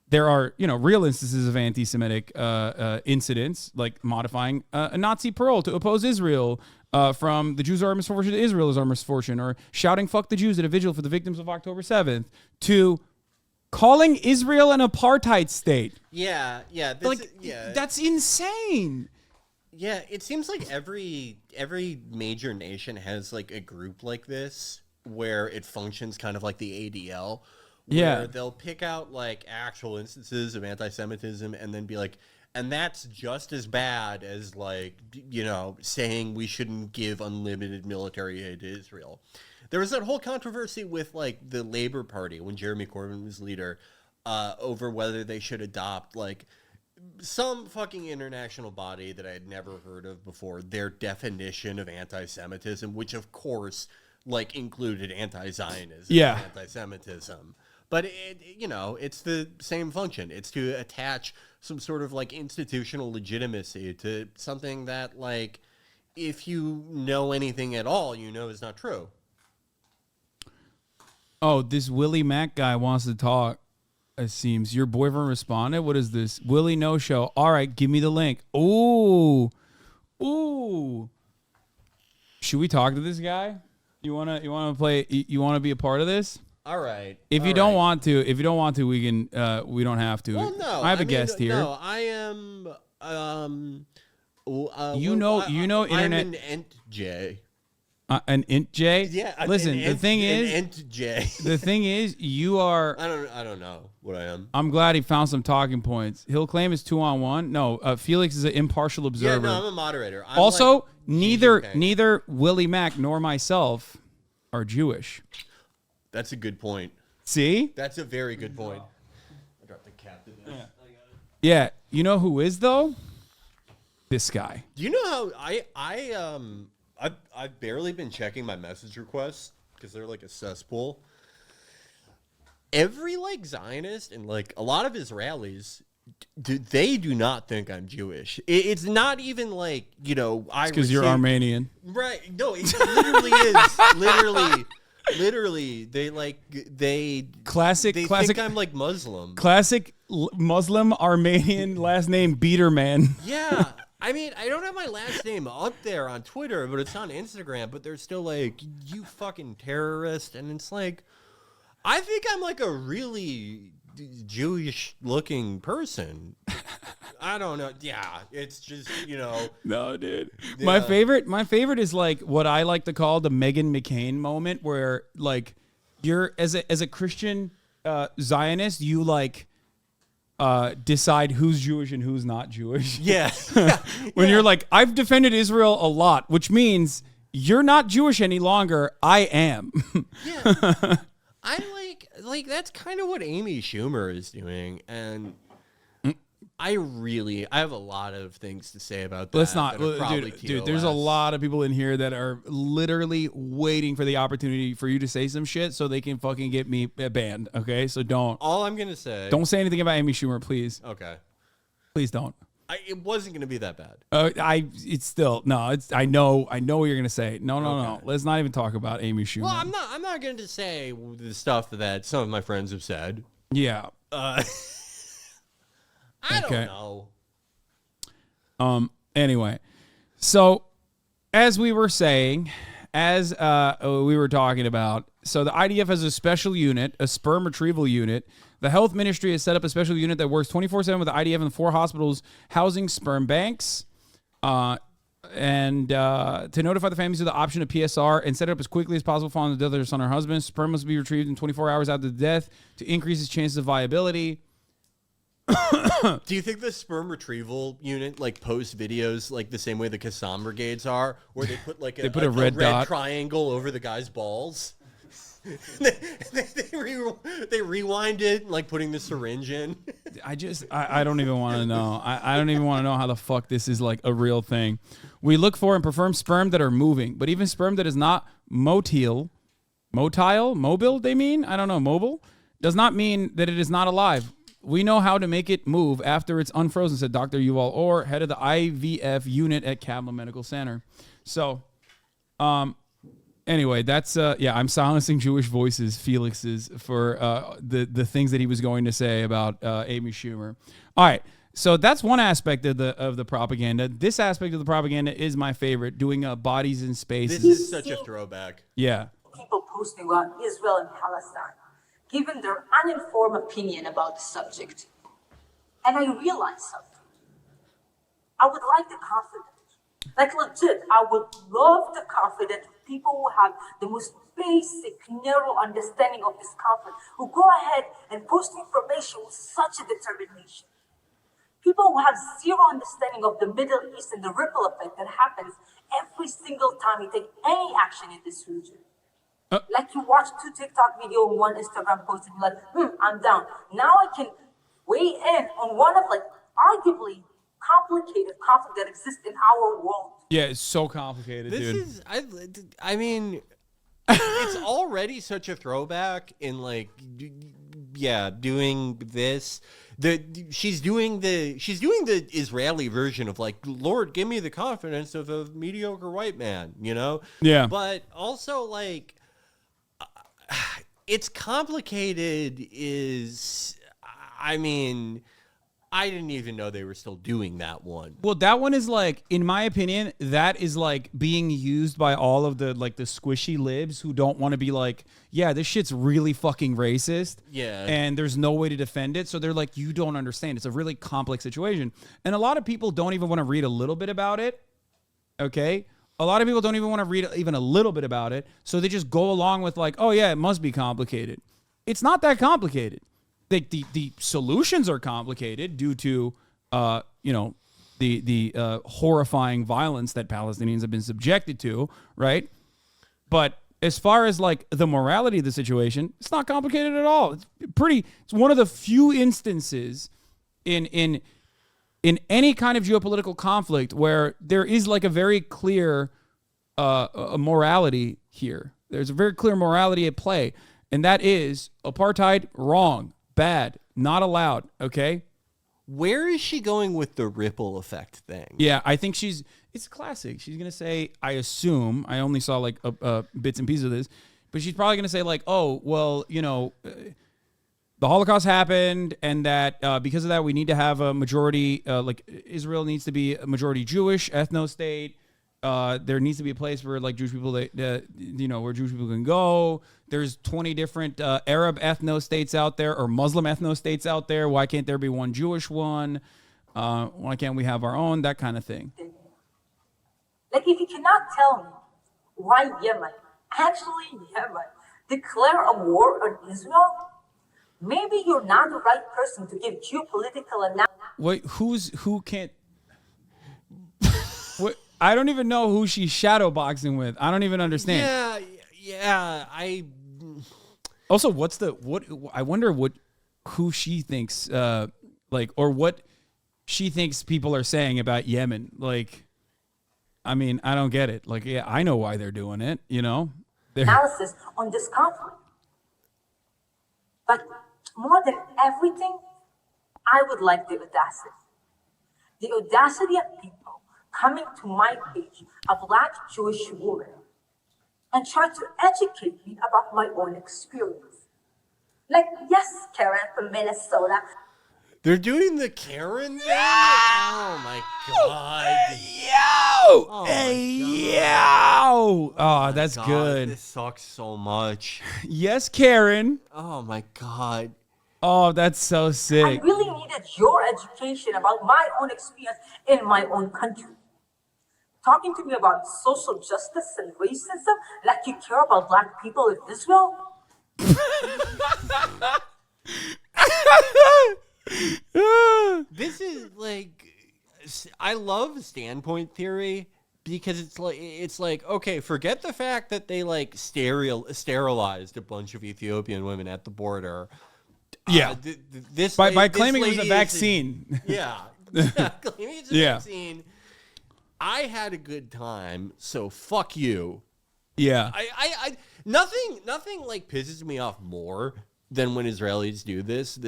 B: there are, real instances of anti-Semitic incidents, like modifying a Nazi parole to oppose Israel, from the Jews are our misfortune to Israel is our misfortune, or shouting "fuck the Jews" at a vigil for the victims of October 7th, to calling Israel an apartheid state.
A: Yeah.
B: That's insane.
A: Yeah, it seems like every major nation has like a group like this where it functions kind of like the ADL. Where they'll pick out like actual instances of anti-Semitism and then be like, and that's just as bad as like, saying we shouldn't give unlimited military aid to Israel. There was that whole controversy with like the Labour Party when Jeremy Corbyn was leader over whether they should adopt like some fucking international body that I had never heard of before, their definition of anti-Semitism, which of course like included anti-Zionism, and anti-Semitism. But it's the same function. It's to attach some sort of like institutional legitimacy to something that like, if you know anything at all, is not true.
B: Oh, this Willie Mack guy wants to talk. It seems your boyfriend responded. What is this? Willie No Show. All right, give me the link. Ooh. Should we talk to this guy? You wanna play? You wanna be a part of this?
A: All right.
B: If you don't want to, we can. We don't have to.
A: Well, no.
B: I have a guest here.
A: No, I am.
B: Internet.
A: I'm an Ent J.
B: An Int J?
A: Yeah.
B: Listen, the thing is,
A: Ent J.
B: The thing is, you are.
A: I don't know what I am.
B: I'm glad he found some talking points. He'll claim it's 2-on-1. No, Felix is an impartial observer.
A: Yeah, no, I'm a moderator.
B: Also, neither Willie Mack nor myself are Jewish.
A: That's a good point.
B: See?
A: That's a very good point. I dropped the cap to this.
B: Yeah. You know who is though? This guy.
A: Do you know how I've barely been checking my message requests because they're like a cesspool. Every like Zionist and like a lot of Israelis, they do not think I'm Jewish. It's not even like,
B: because you're Armenian.
A: Right. No, it literally is. Literally, they think I'm like Muslim.
B: Classic Muslim Armenian last name Biederman.
A: Yeah. I mean, I don't have my last name up there on Twitter, but it's on Instagram, but they're still like, you fucking terrorist. And it's like, I think I'm like a really Jewish looking person. I don't know. Yeah, it's just,
B: No, dude.
A: Yeah.
B: My favorite is like what I like to call the Meghan McCain moment, where like you're as a Christian Zionist, you like decide who's Jewish and who's not Jewish.
A: Yeah.
B: When you're like, I've defended Israel a lot, which means you're not Jewish any longer. I am.
A: Yeah. I like that's kind of what Amy Schumer is doing, and I have a lot of things to say about that.
B: Let's not,
A: dude.
B: There's a lot of people in here that are literally waiting for the opportunity for you to say some shit so they can fucking get me banned. Okay, so don't.
A: All I'm gonna say.
B: Don't say anything about Amy Schumer, please.
A: Okay.
B: Please don't.
A: It wasn't gonna be that bad.
B: It's still no. It's I know what you're gonna say. No. Let's not even talk about Amy Schumer.
A: Well, I'm not gonna say the stuff that some of my friends have said.
B: Yeah.
A: I don't know.
B: Anyway, so as we were saying, as we were talking about, so the IDF has a special unit, a sperm retrieval unit. The health ministry has set up a special unit that works 24/7 with the IDF and the 4 hospitals housing sperm banks. And to notify the families of the option of PSR and set it up as quickly as possible following the death of their son or husband. Sperm must be retrieved in 24 hours after the death to increase its chances of viability.
A: Do you think the sperm retrieval unit like posts videos like the same way the Qassam brigades are, where they put like a red triangle over the guy's balls? they rewind it, like putting the syringe in.
B: I don't even want to know. I don't even want to know how the fuck this is like a real thing. We look for and perform sperm that are moving, but even sperm that is not mobile, they mean? I don't know, mobile, does not mean that it is not alive. We know how to make it move after it's unfrozen, said Dr. Yuval Orr, head of the IVF unit at Kaplan Medical Center. So, anyway, that's I'm silencing Jewish voices, Felix's, for the things that he was going to say about Amy Schumer. All right, so that's one aspect of the propaganda. This aspect of the propaganda is my favorite, doing bodies in space.
A: This is such a throwback.
B: Yeah.
D: People posting about Israel and Palestine. given their uninformed opinion about the subject. And I realized something. I would like the confident. Like legit, I would love the confident people who have the most basic, narrow understanding of this conflict, who go ahead and post information with such a determination. People who have zero understanding of the Middle East and the ripple effect that happens every single time you take any action in this region. Like you watch 2 TikTok videos and 1 Instagram post and you're like, I'm down. Now I can weigh in on one of like arguably complicated conflict that exists in our world.
B: Yeah, it's so complicated,
A: This
B: dude.
A: is, I mean, it's already such a throwback in like, doing this. She's doing the Israeli version of like, Lord, give me the confidence of a mediocre white man, you know?
B: Yeah.
A: But also like, it's complicated I mean, I didn't even know they were still doing that one.
B: Well, that one is like, in my opinion, that is like being used by all of the like the squishy libs who don't want to be like, yeah, this shit's really fucking racist.
A: Yeah.
B: And there's no way to defend it. So they're like, you don't understand. It's a really complex situation. And a lot of people don't even want to read a little bit about it. Okay. A lot of people don't even want to read even a little bit about it. So they just go along with like, oh yeah, it must be complicated. It's not that complicated. The solutions are complicated due to, the horrifying violence that Palestinians have been subjected to, right? But as far as like the morality of the situation, it's not complicated at all. It's one of the few instances in any kind of geopolitical conflict where there is like a very clear a morality here. There's a very clear morality at play, and that is apartheid, wrong. Bad, not allowed, okay?
A: Where is she going with the ripple effect thing?
B: Yeah, I think it's classic. She's going to say, I assume, I only saw like bits and pieces of this, but she's probably going to say like, oh, well, the Holocaust happened and that because of that, we need to have a majority, like Israel needs to be a majority Jewish ethno-state. There needs to be a place where like Jewish people, where Jewish people can go. There's 20 different Arab ethno-states out there or Muslim ethno-states out there. Why can't there be one Jewish one? Why can't we have our own? That kind of thing.
D: Like if you cannot tell me why Yemen, declare a war on Israel, maybe you're not the right person to give geopolitical analysis.
B: Wait, who can't? What? I don't even know who she's shadowboxing with. I don't even understand.
A: Yeah.
B: Also, I wonder who she thinks, or what she thinks people are saying about Yemen. Like, I mean, I don't get it. Like, yeah, I know why they're doing it,
D: Analysis on this conflict. But more than everything, I would like the audacity. The audacity of people coming to my page, a Black Jewish woman, and try to educate me about my own experience. Like, yes, Karen from Minnesota.
A: They're doing the Karen thing? Oh my God.
B: Yo!
A: Oh
B: hey,
A: my God.
B: yo! Oh, that's
A: God,
B: good.
A: This sucks so much.
B: Yes, Karen.
A: Oh my God.
B: Oh, that's so
D: I
B: sick.
D: really needed your education about my own experience in my own country. Talking to me about social justice and racism like you care about Black people in Israel?
A: This is like, I love standpoint theory because it's like okay, forget the fact that they like sterilized a bunch of Ethiopian women at the border.
B: Yeah. By claiming it was a vaccine.
A: Yeah. Claiming it's a vaccine. I had a good time, so fuck you.
B: Yeah.
A: Nothing like pisses me off more than when Israelis do this.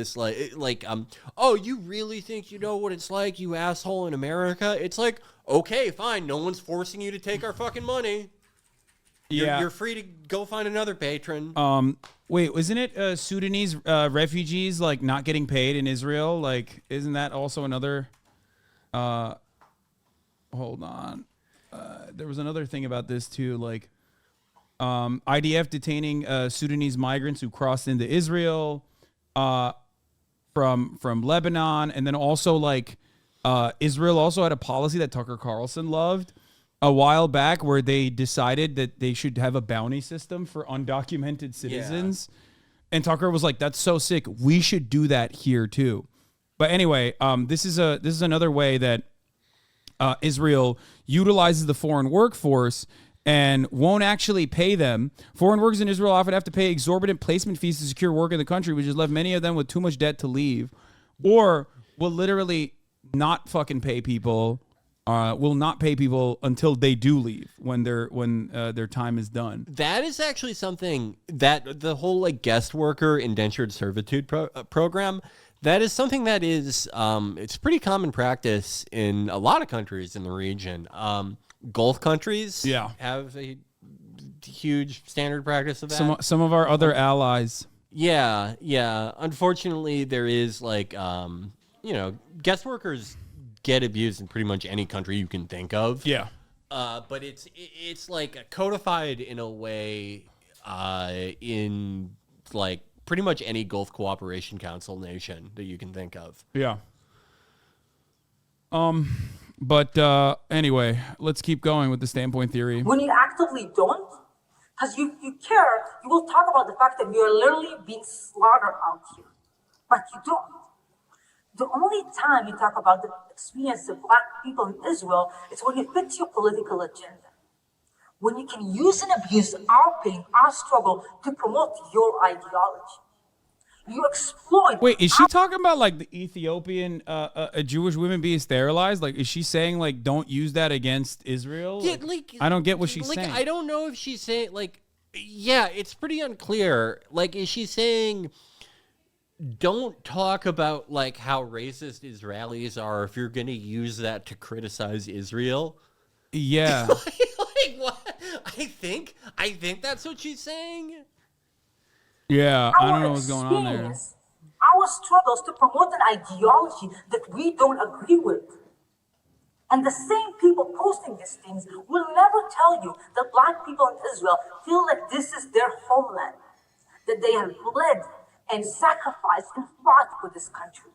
A: Oh, you really think you know what it's like, you asshole in America? It's like, okay, fine, no one's forcing you to take our fucking money. You're free to go find another patron.
B: Wait, wasn't it Sudanese refugees like not getting paid in Israel? Like, isn't that also another? Hold on. There was another thing about this too. Like, IDF detaining Sudanese migrants who crossed into Israel from Lebanon, and then also like Israel also had a policy that Tucker Carlson loved a while back where they decided that they should have a bounty system for undocumented citizens. And Tucker was like, that's so sick. We should do that here too. But anyway, this is another way that Israel utilizes the foreign workforce and won't actually pay them. Foreign workers in Israel often have to pay exorbitant placement fees to secure work in the country, which has left many of them with too much debt to leave, or will literally not fucking pay people. Will not pay people until they do leave when their time is done.
A: That is actually something that the whole like guest worker indentured servitude program. That is something that is it's pretty common practice in a lot of countries in the region. Gulf countries have a huge standard practice of that.
B: Some of our other allies.
A: Yeah. Unfortunately, there is like guest workers get abused in pretty much any country you can think of.
B: Yeah.
A: But it's like codified in a way in like pretty much any Gulf Cooperation Council nation that you can think of.
B: Yeah. But anyway, let's keep going with the standpoint theory.
D: When you actively don't, because you care, you will talk about the fact that you're literally being slaughtered out here. But you don't. The only time you talk about the experience of black people in Israel is when it fits your political agenda. When you can use and abuse our pain, our struggle to promote your ideology. You exploit.
B: Wait, is she talking about like the Ethiopian Jewish women being sterilized? Like, is she saying like don't use that against Israel?
A: Yeah, like
B: I don't get what she's saying.
A: I don't know if she's saying like, yeah, it's pretty unclear. Like, is she saying don't talk about like how racist Israelis are if you're going to use that to criticize Israel?
B: Yeah.
A: Like what? I think that's what she's saying.
B: Yeah, I don't know what's going on there.
D: Our struggles to promote an ideology that we don't agree with. And the same people posting these things will never tell you that black people in Israel feel like this is their homeland, that they have bled and sacrificed and fought for this country.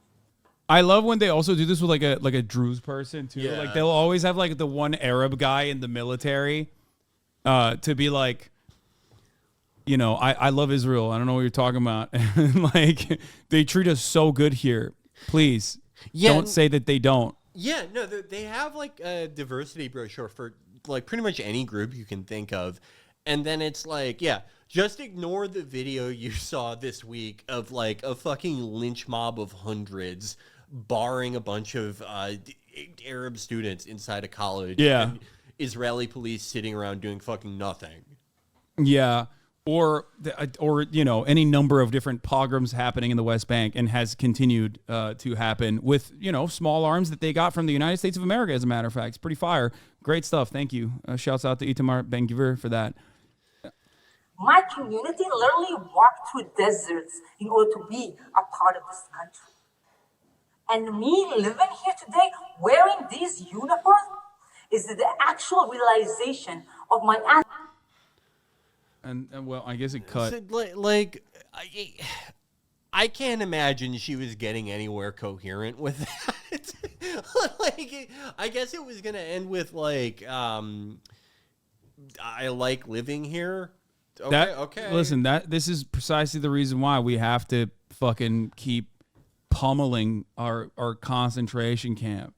B: I love when they also do this with like a Druze person too.
A: Yeah.
B: Like they'll always have like the one Arab guy in the military to be like, you know, I love Israel. I don't know what you're talking about. And like they treat us so good here. Please don't say that they don't.
A: Yeah, no, they have like a diversity brochure for like pretty much any group you can think of. And then it's like, yeah, just ignore the video you saw this week of like a fucking lynch mob of hundreds barring a bunch of Arab students inside a college.
B: Yeah.
A: And Israeli police sitting around doing fucking nothing.
B: Yeah. Or you know, any number of different pogroms happening in the West Bank and has continued to happen with, you know, small arms that they got from the United States of America, as a matter of fact. It's pretty fire. Great stuff. Thank you. Shouts out to Itamar Ben-Gvir for that.
D: My community literally walked through deserts in order to be a part of this country. And me living here today, wearing these uniforms, is the actual realization of my
B: And well, I guess it cut.
A: So, I can't imagine she was getting anywhere coherent with that. Like, I guess it was gonna end with like, I like living here. Okay.
B: Listen, this is precisely the reason why we have to fucking keep pummeling our concentration camp.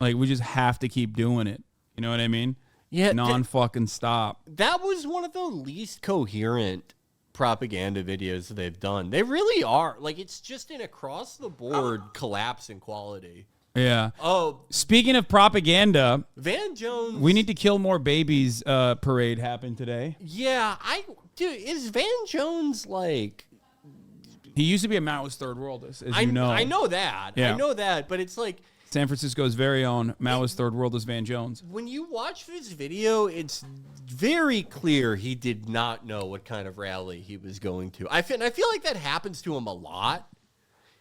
B: Like, we just have to keep doing it. You know what I mean?
A: Yeah,
B: non-fucking stop.
A: That was one of the least coherent propaganda videos they've done. They really are. Like, it's just an across-the-board collapse in quality.
B: Yeah.
A: Oh.
B: Speaking of propaganda,
A: Van Jones.
B: We Need to Kill More Babies parade happened today.
A: Yeah, dude, is Van Jones like...
B: He used to be a Maoist third world, as you know.
A: I know that.
B: Yeah.
A: I know that, but it's like...
B: San Francisco's very own Maoist third worldist Van Jones.
A: When you watch this video, it's very clear he did not know what kind of rally he was going to. I feel like that happens to him a lot.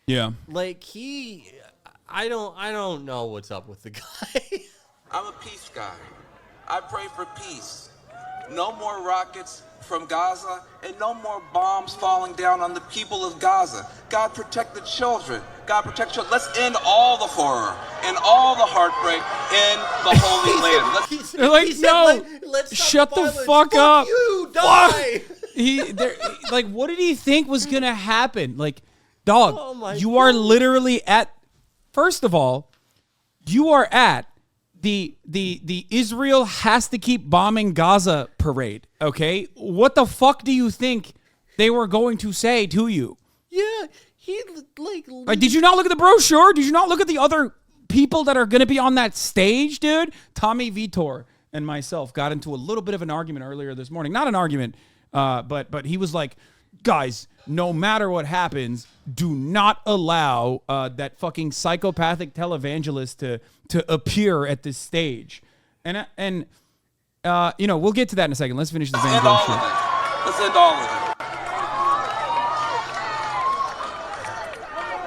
B: Yeah.
A: Like I don't know what's up with the guy.
E: I'm a peace guy. I pray for peace. no more rockets from Gaza, and no more bombs falling down on the people of Gaza. God protect the children. God protect children. Let's end all the horror and all the heartbreak in the Holy Land.
B: They're like, no,
A: let's
B: shut the
A: violence.
B: fuck up.
A: You die.
B: Like, what did he think was gonna happen? Like, dog,
A: Oh
B: you are literally at. First of all, you are at the Israel has to keep bombing Gaza parade. Okay, what the fuck do you think they were going to say to you?
A: Yeah, he
B: Like, did you not look at the brochure? Did you not look at the other people that are going to be on that stage, dude? Tommy Vitor and myself got into a little bit of an argument earlier this morning. Not an argument, but he was like, guys, no matter what happens, do not allow that fucking psychopathic televangelist to appear at this stage. And you know, we'll get to that in a second. Let's finish the
E: Let's end
B: Van
E: all
B: Gogh
E: of
B: shit.
E: it. Let's end all of it.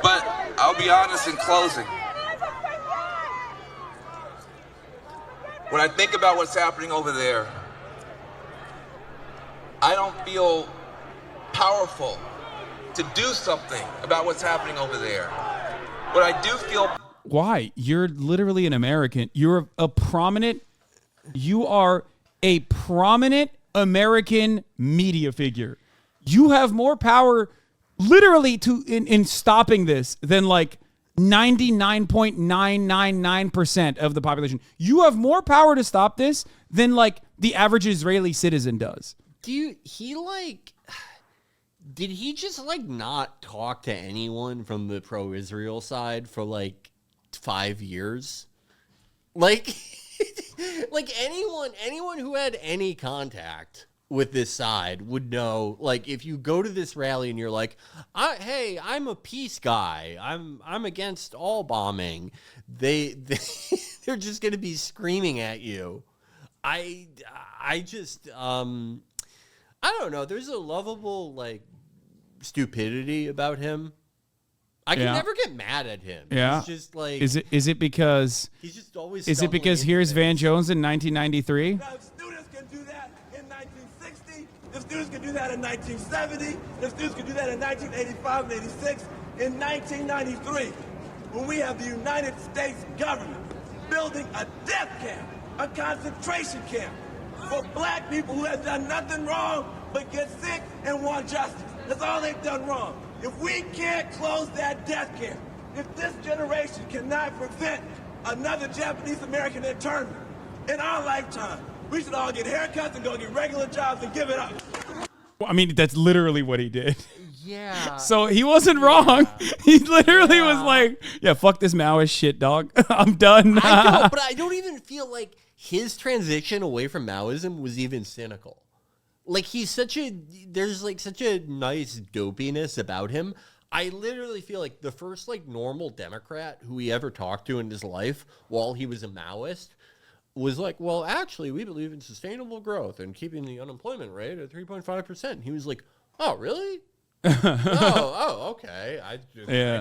E: But I'll be honest in closing. When I think about what's happening over there, I don't feel powerful to do something about what's happening over there. What I do feel...
B: Why? You're literally an American. You are a prominent American media figure. You have more power literally in stopping this than like 99.999% of the population. You have more power to stop this than like the average Israeli citizen does.
A: did he just like not talk to anyone from the pro-Israel side for like 5 years? Like like anyone who had any contact with this side would know, like, if you go to this rally and you're like, hey, I'm a peace guy, I'm against all bombing, they're just gonna be screaming at you. I just I don't know, there's a lovable like stupidity about him. I can never get mad at him.
B: Yeah.
A: He's just like,
B: Is it because
A: he's just always
B: is it because
A: stumbling
B: here's
A: into
B: Van
A: things.
B: Jones in 1993?
F: If students can do that in 1960, if students can do that in 1970, if students can do that in 1985 and 86, in 1993, when we have the United States government building a death camp, a concentration camp for black people who have done nothing wrong but get sick and want justice. That's all they've done wrong. If we can't close that death camp, if this generation cannot prevent another Japanese American internment in our lifetime, we should all get haircuts and go get regular jobs and give it up.
B: Well, I mean, that's literally what he did.
A: Yeah.
B: So he wasn't wrong. He literally was like, yeah, fuck this Maoist shit, dog. I'm done.
A: I know, but I don't even feel like his transition away from Maoism was even cynical. Like, there's like such a nice dopiness about him. I literally feel like the first like normal Democrat who he ever talked to in his life while he was a Maoist was like, well, actually, we believe in sustainable growth and keeping the unemployment rate at 3.5%. He was like, oh, really? Okay. I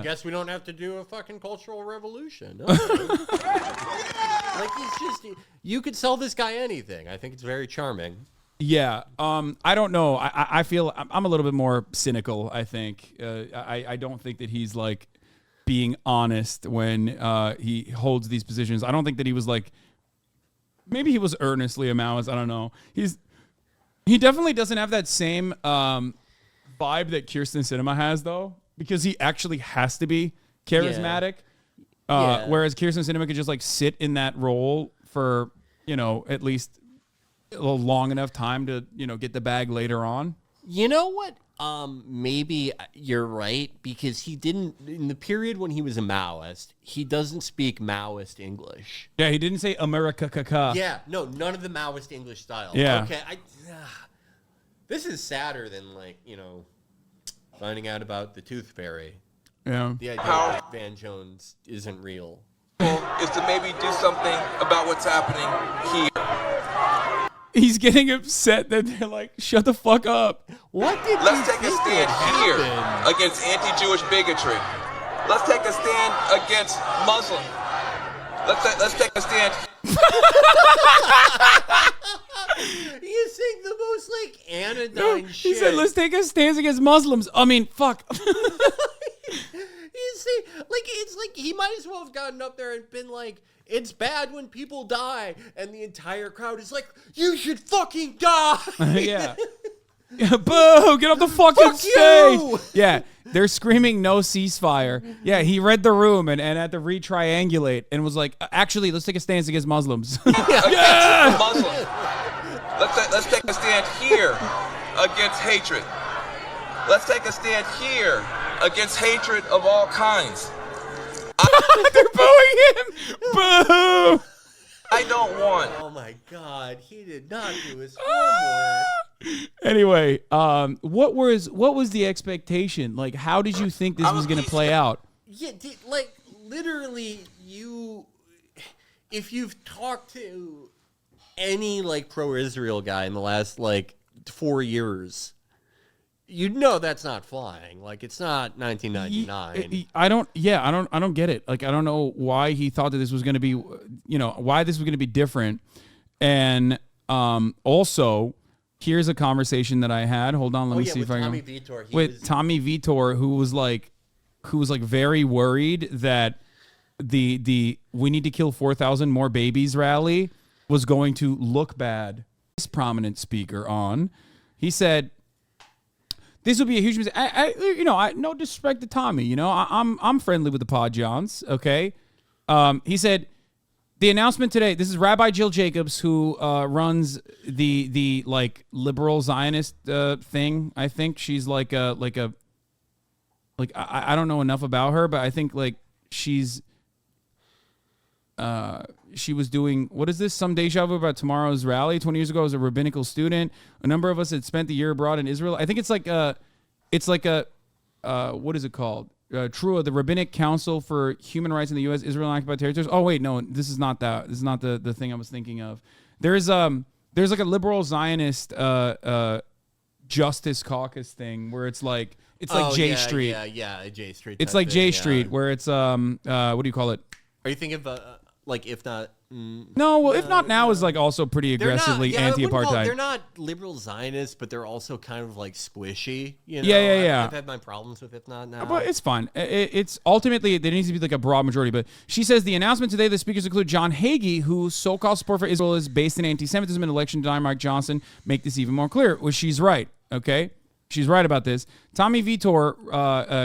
A: guess we don't have to do a fucking cultural revolution. Okay. Like, he's just, you could sell this guy anything. I think it's very charming.
B: Yeah, I don't know. I feel I'm a little bit more cynical, I think. I don't think that he's, like, being honest when he holds these positions. I don't think that he was, like, maybe he was earnestly a Maoist. I don't know. He definitely doesn't have that same vibe that Kyrsten Sinema has, though, because he actually has to be charismatic. Yeah. Whereas Kyrsten Sinema could just, like, sit in that role for, at least a long enough time to, get the bag later on.
A: You know what? Maybe you're right, because he didn't, in the period when he was a Maoist, he doesn't speak Maoist English.
B: Yeah, he didn't say America caca.
A: Yeah, no, none of the Maoist English style.
B: Yeah.
A: Okay, this is sadder than, like, finding out about the Tooth Fairy.
B: Yeah.
A: The idea that Van Jones isn't real.
E: is to maybe do something about what's happening here.
B: He's getting upset that they're like, shut the fuck up.
A: What did
E: Let's take a stand here against anti-Jewish bigotry. Let's take a stand against Muslims. Let's take a stand.
A: He's saying the most like anodyne shit.
B: He said, "Let's take a stance against Muslims." I mean, fuck.
A: You see, like it's like he might as well have gotten up there and been like, "It's bad when people die," and the entire crowd is like, "You should fucking die."
B: Yeah. Boo! Get off the fucking stage.
A: You!
B: Yeah, they're screaming no ceasefire. Yeah, he read the room and had to re-triangulate and was like, "Actually, let's take a stance against Muslims."
E: Yeah. Muslims. Let's take a stand here against hatred. Let's take a stand here against hatred of all kinds.
B: They're booing him. Boo!
E: I don't want.
A: Oh my God, he did not do his homework.
B: Anyway, what was the expectation? Like, how did you think this was going to play out?
A: Yeah, like literally, if you've talked to any like pro-Israel guy in the last like 4 years, you know that's not flying. Like it's not 1999.
B: I don't get it. Like I don't know why he thought that this was going to be, why this was going to be different. And also, here's a conversation that I had. Hold on, let me see if I can. Tommy Vitor, who was like very worried that the "we need to kill 4,000 more babies" rally was going to look bad. This prominent speaker he said, "This will be a huge mistake." I no disrespect to Tommy. I'm friendly with the Pod Johns. Okay, he said the announcement today. This is Rabbi Jill Jacobs, who runs the like liberal Zionist thing. I think she's I don't know enough about her, but I think like she was doing, what is this? Some deja vu about tomorrow's rally. 20 years ago, I was a rabbinical student. A number of us had spent the year abroad in Israel. I think it's like a what is it called? TRUA, the Rabbinic Council for Human Rights in the U.S., Israel and Occupied Territories. Oh, wait, no, this is not that. This is not the thing I was thinking of. There's like a liberal Zionist Justice Caucus thing where it's like J Street.
A: Yeah, J Street.
B: It's like J Street where it's what do you call it?
A: Are you thinking of like if not?
B: No, well, if not now is like also pretty aggressively anti-apartheid.
A: They're not liberal Zionists, but they're also kind of like squishy.
B: Yeah.
A: I've had my problems with if not now.
B: But it's fine. It's ultimately there needs to be like a broad majority. But she says the announcement today, the speakers include John Hagee, whose so-called support for Israel is based in anti-Semitism and election denier Mike Johnson, make this even more clear. Well, she's right. Okay. She's right about this. Tommy Vitor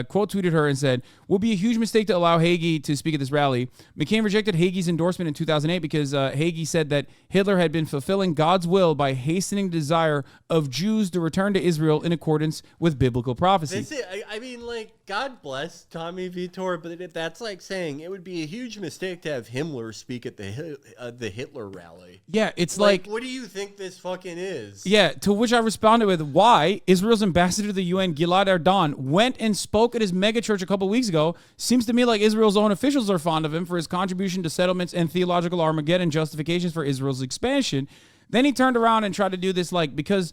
B: quote tweeted her and said, "Will be a huge mistake to allow Hagee to speak at this rally." McCain rejected Hagee's endorsement in 2008 because Hagee said that Hitler had been fulfilling God's will by hastening the desire of Jews to return to Israel in accordance with biblical prophecy.
A: I mean, like, God bless Tommy Vitor, but that's like saying it would be a huge mistake to have Himmler speak at the Hitler rally.
B: Yeah, it's like,
A: what do you think this fucking is?
B: Yeah, to which I responded with, why Israel's ambassador to the UN, Gilad Erdan, went and spoke at his megachurch a couple weeks ago. Seems to me like Israel's own officials are fond of him for his contribution to settlements and theological Armageddon justifications for Israel's expansion. Then he turned around and tried to do this like because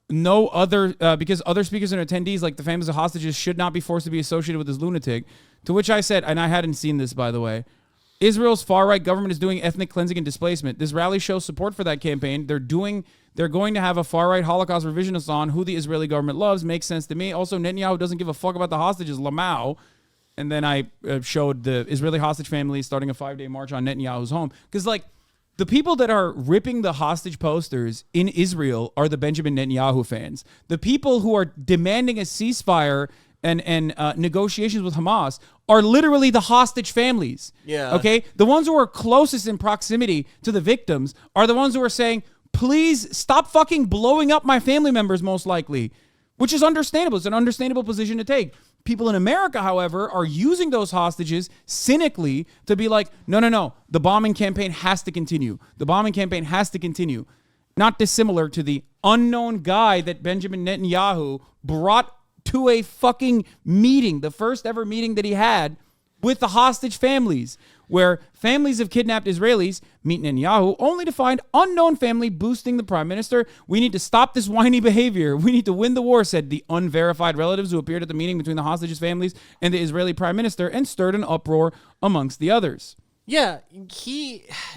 B: other speakers and attendees like the families of hostages should not be forced to be associated with this lunatic. To which I said, and I hadn't seen this by the way, Israel's far-right government is doing ethnic cleansing and displacement. This rally shows support for that campaign. They're going to have a far-right Holocaust revisionist on who the Israeli government loves. Makes sense to me. Also, Netanyahu doesn't give a fuck about the hostages. Lamau. And then I showed the Israeli hostage family starting a 5-day march on Netanyahu's home. Because, like, the people that are ripping the hostage posters in Israel are the Benjamin Netanyahu fans. The people who are demanding a ceasefire and negotiations with Hamas are literally the hostage families.
A: Yeah.
B: Okay? The ones who are closest in proximity to the victims are the ones who are saying, please stop fucking blowing up my family members, most likely, which is understandable. It's an understandable position to take. People in America, however, are using those hostages cynically to be like, no, the bombing campaign has to continue. The bombing campaign has to continue. Not dissimilar to the unknown guy that Benjamin Netanyahu brought to a fucking meeting, the first ever meeting that he had with the hostage families, where families of kidnapped Israelis meet Netanyahu only to find unknown family boosting the prime minister. We need to stop this whiny behavior. We need to win the war, said the unverified relatives who appeared at the meeting between the hostages' families and the Israeli prime minister and stirred an uproar amongst the others.
A: Yeah,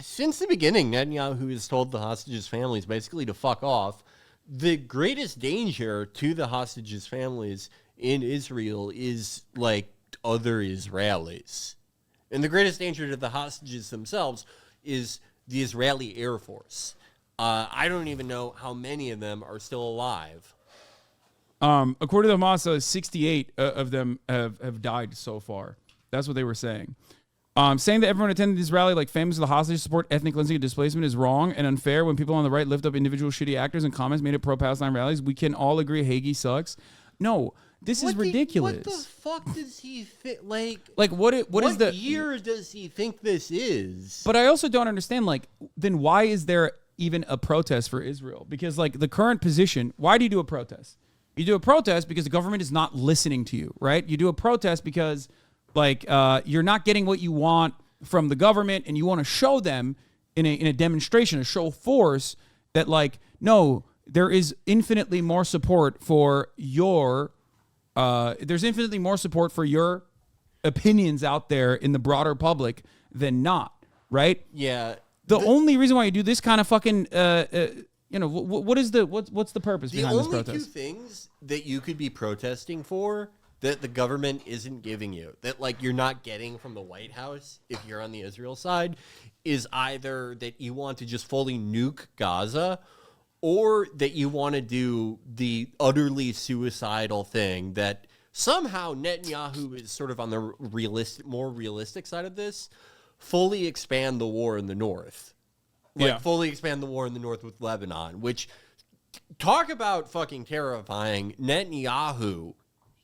A: since the beginning, Netanyahu has told the hostages' families basically to fuck off. The greatest danger to the hostages' families in Israel is like other Israelis. And the greatest danger to the hostages themselves is the Israeli Air Force. I don't even know how many of them are still alive.
B: According to Hamas, 68 of them have died so far. That's what they were saying. Saying that everyone attending this rally, like famous of the hostages, support ethnic cleansing and displacement is wrong and unfair. When people on the right lift up individual shitty actors and comments made at pro-Palestine rallies, we can all agree Hagee sucks. No, this is ridiculous.
A: What the fuck does he think? Like
B: what is the
A: year does he think this is?
B: But I also don't understand, like, then why is there even a protest for Israel? Because, like, the current position, why do you do a protest? You do a protest because the government is not listening to you, right? You do a protest because, like, you're not getting what you want from the government, and you want to show them in a demonstration, a show of force, that, like, no, there is infinitely more support for your opinions out there in the broader public than not, right?
A: Yeah.
B: The only reason why you do this kind of fucking, what's the purpose behind this protest?
A: The only two things that you could be protesting for that the government isn't giving you, that like you're not getting from the White House if you're on the Israel side, is either that you want to just fully nuke Gaza, or that you want to do the utterly suicidal thing that somehow Netanyahu is sort of on the more realistic side of this, fully expand the war in the north. Fully expand the war in the north with Lebanon, which, talk about fucking terrifying. Netanyahu,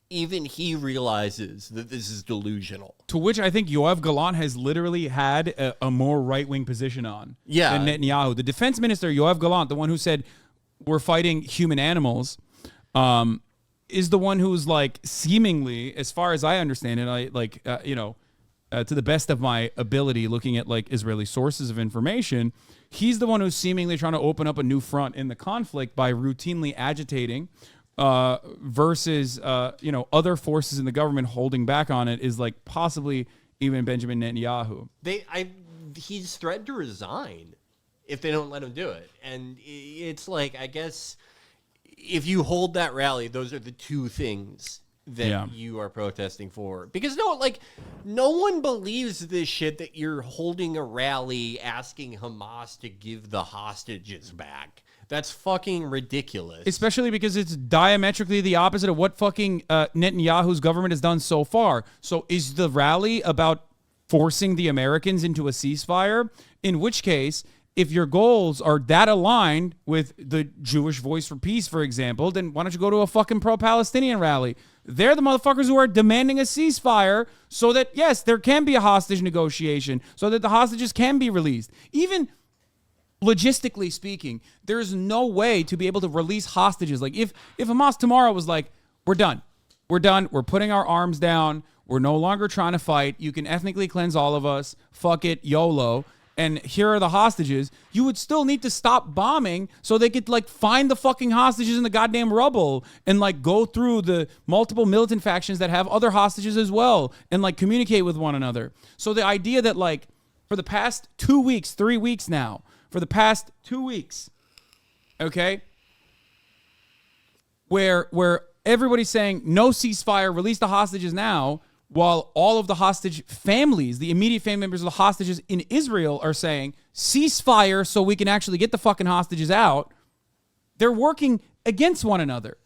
A: even he realizes that this is delusional.
B: To which I think Yoav Gallant has literally had a more right-wing position on than Netanyahu. The defense minister, Yoav Gallant, the one who said, we're fighting human animals, is the one who's, like, seemingly, as far as I understand it, to the best of my ability, looking at, like, Israeli sources of information, he's the one who's seemingly trying to open up a new front in the conflict by routinely agitating versus, other forces in the government holding back on it, is, like, possibly even Benjamin Netanyahu.
A: He's threatened to resign if they don't let him do it. And it's like, I guess, if you hold that rally, those are the two things that you are protesting for. Because no one believes this shit that you're holding a rally asking Hamas to give the hostages back. That's fucking ridiculous.
B: Especially because it's diametrically the opposite of what fucking Netanyahu's government has done so far. So is the rally about forcing the Americans into a ceasefire? In which case, if your goals are that aligned with the Jewish Voice for Peace, for example, then why don't you go to a fucking pro-Palestinian rally? They're the motherfuckers who are demanding a ceasefire so that, yes, there can be a hostage negotiation, so that the hostages can be released. Even logistically speaking, there's no way to be able to release hostages. Like, if Hamas tomorrow was like, we're done, we're putting our arms down, we're no longer trying to fight, you can ethnically cleanse all of us, fuck it, YOLO, and here are the hostages, you would still need to stop bombing so they could, like, find the fucking hostages in the goddamn rubble and, like, go through the multiple militant factions that have other hostages as well and, like, communicate with one another. So the idea that, like, for the past 2 weeks, 3 weeks now, for the past 2 weeks, okay, where everybody's saying no ceasefire, release the hostages now, while all of the hostage families, the immediate family members of the hostages in Israel, are saying ceasefire so we can actually get the fucking hostages out, they're working against one another.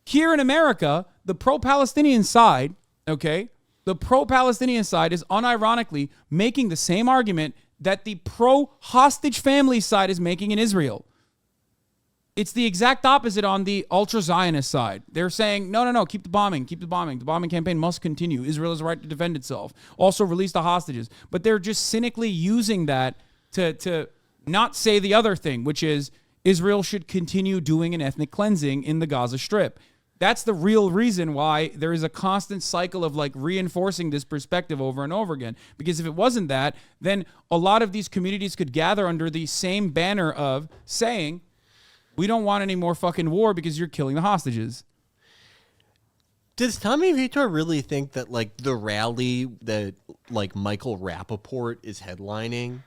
B: Here in America, the pro-Palestinian side, okay, the pro-Palestinian side is unironically making the same argument that the pro-hostage family side is making in Israel. It's the exact opposite on the ultra-Zionist side. They're saying, no, keep the bombing. The bombing campaign must continue. Israel has a right to defend itself. Also release the hostages. But they're just cynically using that to not say the other thing, which is Israel should continue doing an ethnic cleansing in the Gaza Strip. That's the real reason why there is a constant cycle of, like, reinforcing this perspective over and over again. Because if it wasn't that, then a lot of these communities could gather under the same banner of saying, we don't want any more fucking war because you're killing the hostages.
A: Does Tommy Vitor really think that like the rally that like Michael Rappaport is headlining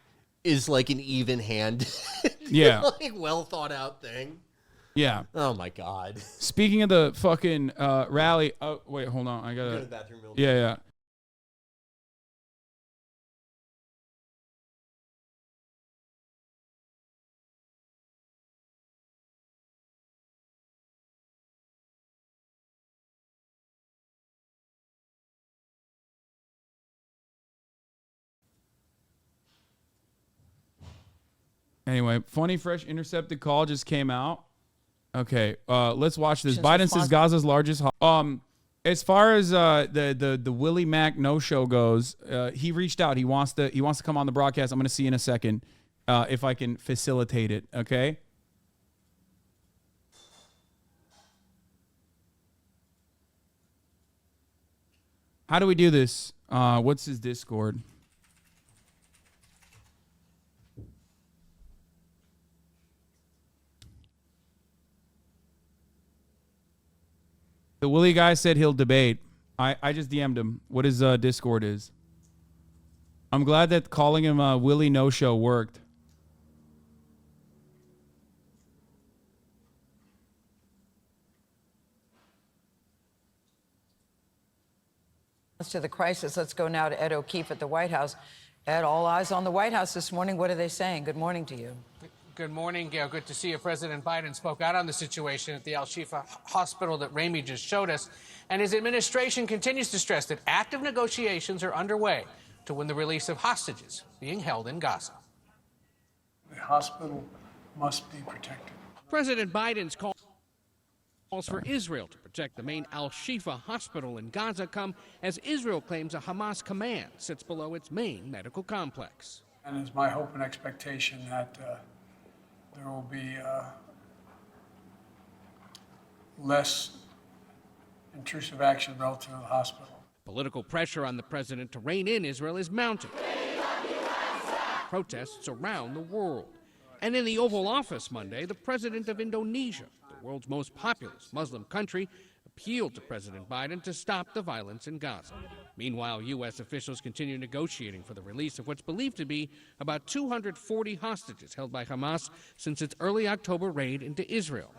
A: is like an even-handed,
B: Yeah.
A: like well thought out thing?
B: Yeah.
A: Oh my God.
B: Speaking of the fucking rally. Oh, wait, hold on. I
A: Go to
B: gotta.
A: the bathroom real
B: Yeah, yeah. Anyway, funny, fresh, intercepted call just came out. Okay, let's watch this. Biden says Gaza's largest. As far as the Willie Mack no show goes, he reached out. He wants to come on the broadcast. I'm going to see in a second if I can facilitate it. Okay. How do we do this? What's his Discord? The Willie guy said he'll debate. I just DM'd him what his Discord is. I'm glad that calling him Willie No Show worked.
G: To the crisis, let's go now to Ed O'Keefe at the White House. Ed, all eyes on the White House this morning. What are they saying? Good morning to you.
H: Good morning, Gail. Good to see you. President Biden spoke out on the situation at the Al-Shifa hospital that Ramey just showed us. And his administration continues to stress that active negotiations are underway to win the release of hostages being held in Gaza.
I: The hospital must be protected.
H: President Biden's calls for Israel to protect the main Al-Shifa hospital in Gaza come as Israel claims a Hamas command sits below its main medical complex.
I: And it's my hope and expectation that there will be less intrusive action relative to the hospital.
H: Political pressure on the president to rein in Israel is mounting. Protests around the world. And in the Oval Office Monday, the president of Indonesia, the world's most populous Muslim country, appealed to President Biden to stop the violence in Gaza. Meanwhile, U.S. officials continue negotiating for the release of what's believed to be about 240 hostages held by Hamas since its early October raid into Israel.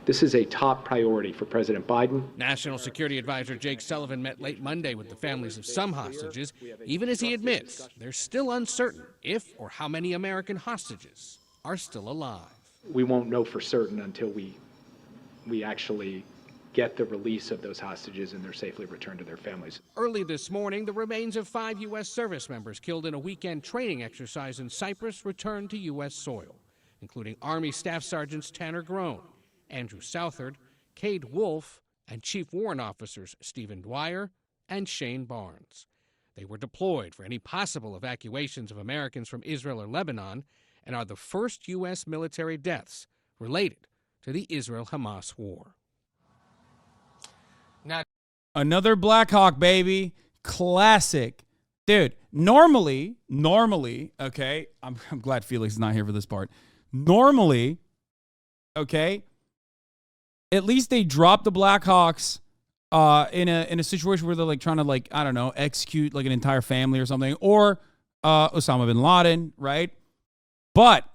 J: This is a top priority for President Biden.
H: National Security Advisor Jake Sullivan met late Monday with the families of some hostages, even as he admits they're still uncertain if or how many American hostages are still alive.
J: We won't know for certain until we actually get the release of those hostages and they're safely returned to their families.
H: Early this morning, the remains of 5 U.S. service members killed in a weekend training exercise in Cyprus returned to U.S. soil, including Army Staff Sergeants Tanner Groan, Andrew Southard, Cade Wolf, and Chief Warrant Officers Stephen Dwyer and Shane Barnes. They were deployed for any possible evacuations of Americans from Israel or Lebanon and are the first U.S. military deaths related to the Israel-Hamas war. Now,
B: Another Black Hawk, baby. Classic. Dude, normally, okay, I'm glad Felix is not here for this part. Normally, okay, at least they drop the Black Hawks in a situation where they're like trying to like, I don't know, execute like an entire family or something, or Osama bin Laden, right? But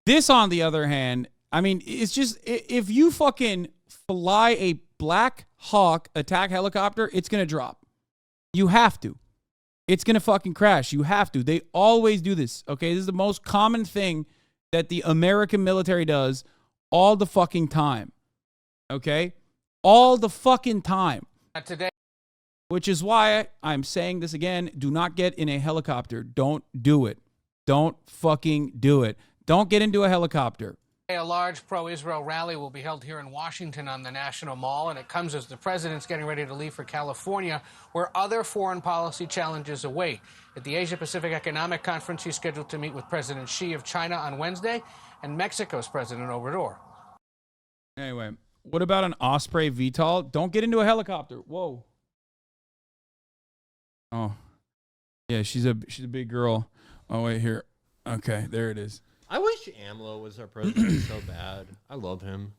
B: this, on the other hand, I mean, it's just, if you fucking fly a Black Hawk attack helicopter, it's going to drop. You have to. It's going to fucking crash. You have to. They always do this, okay? This is the most common thing that the American military does all the fucking time, okay? All the fucking time.
H: today,
B: Which is why I'm saying this again. Do not get in a helicopter. Don't do it. Don't fucking do it. Don't get into a helicopter.
H: a large pro-Israel rally will be held here in Washington on the National Mall, and it comes as the president's getting ready to leave for California, where other foreign policy challenges await. At the Asia-Pacific Economic Conference, he's scheduled to meet with President Xi of China on Wednesday and Mexico's President Obrador.
B: Anyway, what about an Osprey VTOL? Don't get into a helicopter. Whoa. Oh, yeah, she's a big girl. Oh, wait, here. Okay, there it is.
A: I wish AMLO was our president so bad. I love him.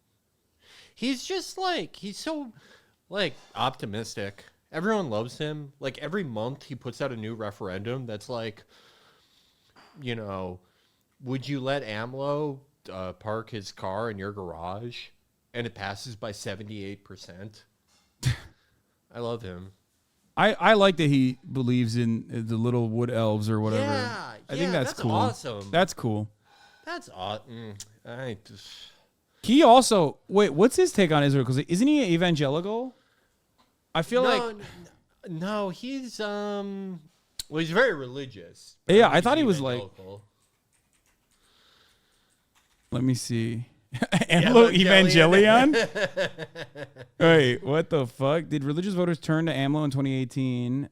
A: He's just like, he's so like optimistic. Everyone loves him. Like every month he puts out a new referendum that's like, would you let AMLO park his car in your garage? And it passes by 78%. I love him.
B: I like that he believes in the little wood elves or whatever.
A: Yeah,
B: I think that's cool.
A: Awesome.
B: That's cool.
A: That's awesome.
B: He also what's his take on Israel? Because isn't he evangelical? I feel
A: no, he's he's very religious.
B: Yeah, I thought he was like. Let me see. AMLO Evangelion? Wait, what the fuck? Did religious voters turn to AMLO in 2018?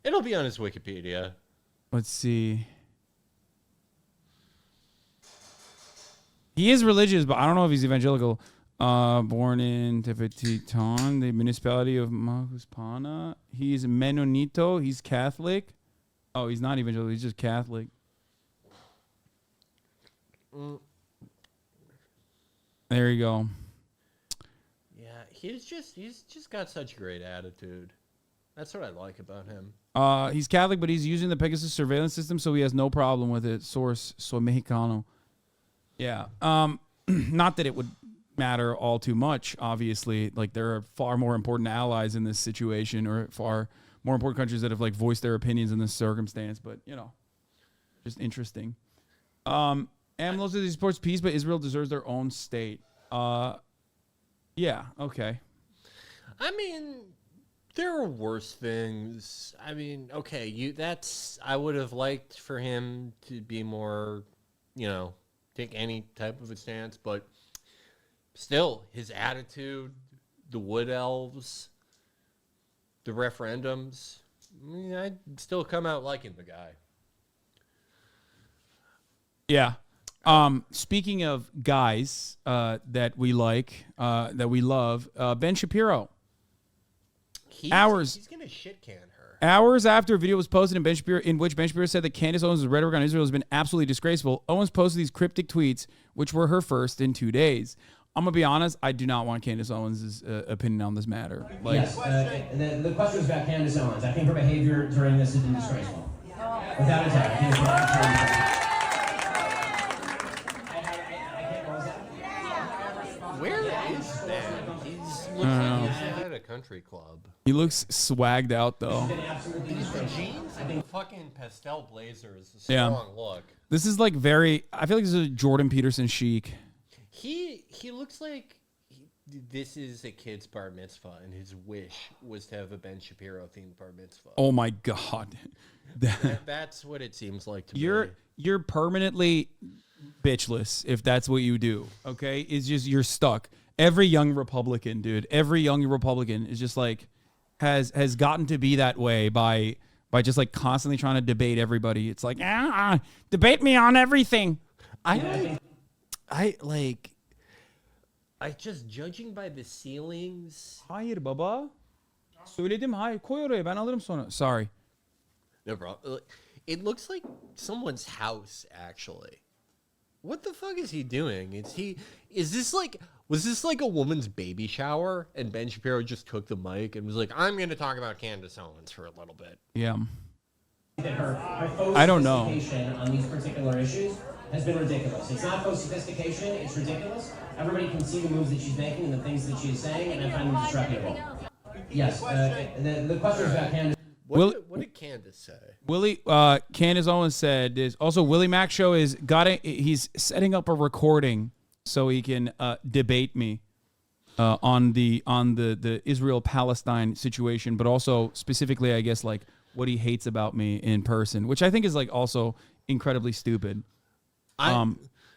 A: It'll be on his Wikipedia.
B: Let's see. He is religious, but I don't know if he's evangelical. Born in Tepetitan, the municipality of Mahuspana. He's Mennonito. He's Catholic. Oh, he's not evangelical. He's just Catholic. There you go.
A: Yeah, he's just got such great attitude. That's what I like about him.
B: He's Catholic, but he's using the Pegasus surveillance system, so he has no problem with it. Source, Soy Mexicano. Yeah. Not that it would matter all too much, obviously. Like, there are far more important allies in this situation, or far more important countries that have, like, voiced their opinions in this circumstance. But, just interesting. AMLO says he supports peace, but Israel deserves their own state. Yeah, okay.
A: I mean, there are worse things. I mean, okay, I would have liked for him to be more, take any type of a stance, but still, his attitude, the wood elves, the referendums, I'd still come out liking the guy.
B: Yeah. Speaking of guys that we like, that we love, Ben Shapiro.
A: He's gonna shit can her.
B: Hours after a video was posted in which Ben Shapiro said that Candace Owens' rhetoric on Israel has been absolutely disgraceful, Owens posted these cryptic tweets, which were her first in 2 days. I'm gonna be honest, I do not want Candace Owens' opinion on this matter.
K: Yes, the question was about Candace Owens. I think her behavior during this has been disgraceful. Without a doubt. I think it's
A: Where is Ben? He's looking like he's at a country club.
B: He looks swagged out, though.
A: These jeans and fucking pastel blazer is a strong look.
B: This is like I feel like this is a Jordan Peterson chic.
A: He looks like this is a kid's bar mitzvah, and his wish was to have a Ben Shapiro themed bar mitzvah.
B: Oh my God.
A: That's what it seems like to me.
B: You're permanently bitchless if that's what you do, okay? It's just you're stuck. Every young Republican, dude, is just like has gotten to be that way by just like constantly trying to debate everybody. It's like, debate me on everything.
A: I just judging by the ceilings.
B: Hayır baba. Söyledim hayır. Koy oraya ben alırım sonra. Sorry.
A: No problem. It looks like someone's house, actually. What the fuck is he doing? Was this like a woman's baby shower and Ben Shapiro just took the mic and was like, I'm going to talk about Candace Owens for a little bit.
B: Yeah.
K: Her
B: I don't know.
K: On these particular issues has been ridiculous. It's not faux sophistication, it's ridiculous. Everybody can see the moves that she's making and the things that she's saying, and I find them disreputable. Yes, the question is about Candace.
A: What did Candace say?
B: Candace Owens said is also Willie Mack show he's setting up a recording so he can debate me on the Israel-Palestine situation, but also specifically, I guess, like what he hates about me in person, which I think is like also incredibly stupid.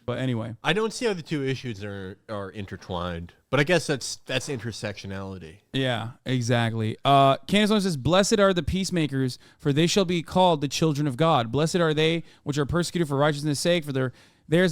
B: But anyway,
A: I don't see how the two issues are intertwined, but I guess that's intersectionality.
B: Yeah, exactly. Candace Owens says, "Blessed are the peacemakers, for they shall be called the children of God. Blessed are they which are persecuted for righteousness' sake, for theirs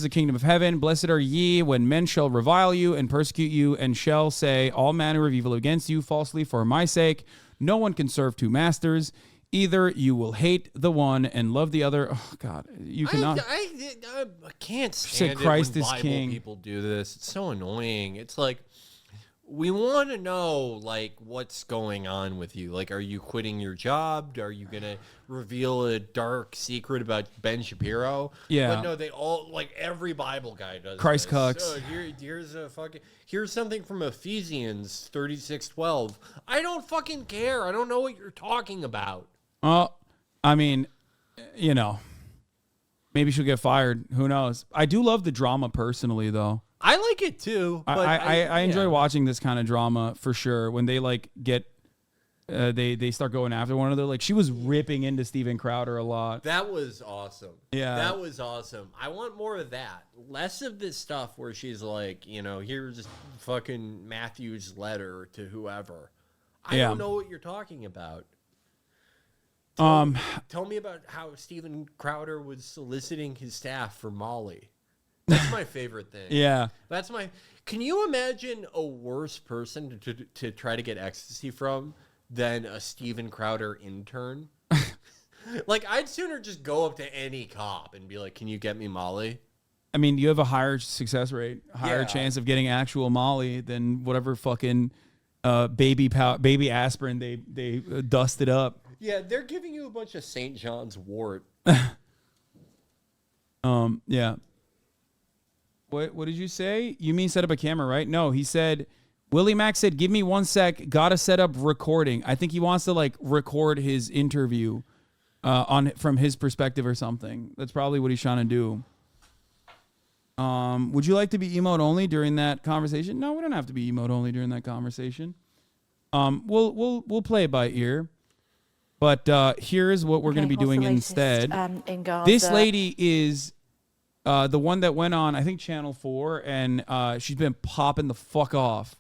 B: is the kingdom of heaven. Blessed are ye when men shall revile you and persecute you, and shall say all manner of evil against you falsely for my sake. No one can serve two masters. either you will hate the one and love the other. Oh God, you cannot.
A: I can't
B: Said
A: stand
B: Christ
A: it when
B: is
A: Bible
B: king.
A: people do this. It's so annoying. It's like, we want to know, like, what's going on with you. Like, are you quitting your job? Are you going to reveal a dark secret about Ben Shapiro?
B: Yeah.
A: But no, they all, like, every Bible guy does
B: Christ
A: this.
B: cucks.
A: So here's something from Ephesians 36:12. I don't fucking care. I don't know what you're talking about.
B: Well, I mean, you know, maybe she'll get fired. Who knows? I do love the drama personally, though.
A: I like it too. But
B: I enjoy watching this kind of drama for sure. When they like get, they start going after one another. Like she was ripping into Steven Crowder a lot.
A: That was awesome.
B: Yeah,
A: that was awesome. I want more of that. Less of this stuff where she's like, you know, here's fucking Matthew's letter to whoever. I don't know what you're talking about. Tell me about how Steven Crowder was soliciting his staff for Molly. That's my favorite thing.
B: Yeah.
A: Can you imagine a worse person to try to get ecstasy from than a Steven Crowder intern? Like, I'd sooner just go up to any cop and be like, can you get me Molly?
B: I mean, you have a higher success rate, higher chance of getting actual Molly than whatever fucking baby aspirin they dusted up.
A: Yeah, they're giving you a bunch of St. John's wort.
B: Yeah. What did you say? You mean set up a camera, right? No, he said, Willie Mack said, give me 1 sec. Gotta set up recording. I think he wants to like record his interview from his perspective or something. That's probably what he's trying to do. Would you like to be emote only during that conversation? No, we don't have to be emote only during that conversation. We'll play it by ear. But here's what we're going to be doing instead.
C: In Gaza.
B: This lady is the one that went on, I think, Channel 4, and she's been popping the fuck off.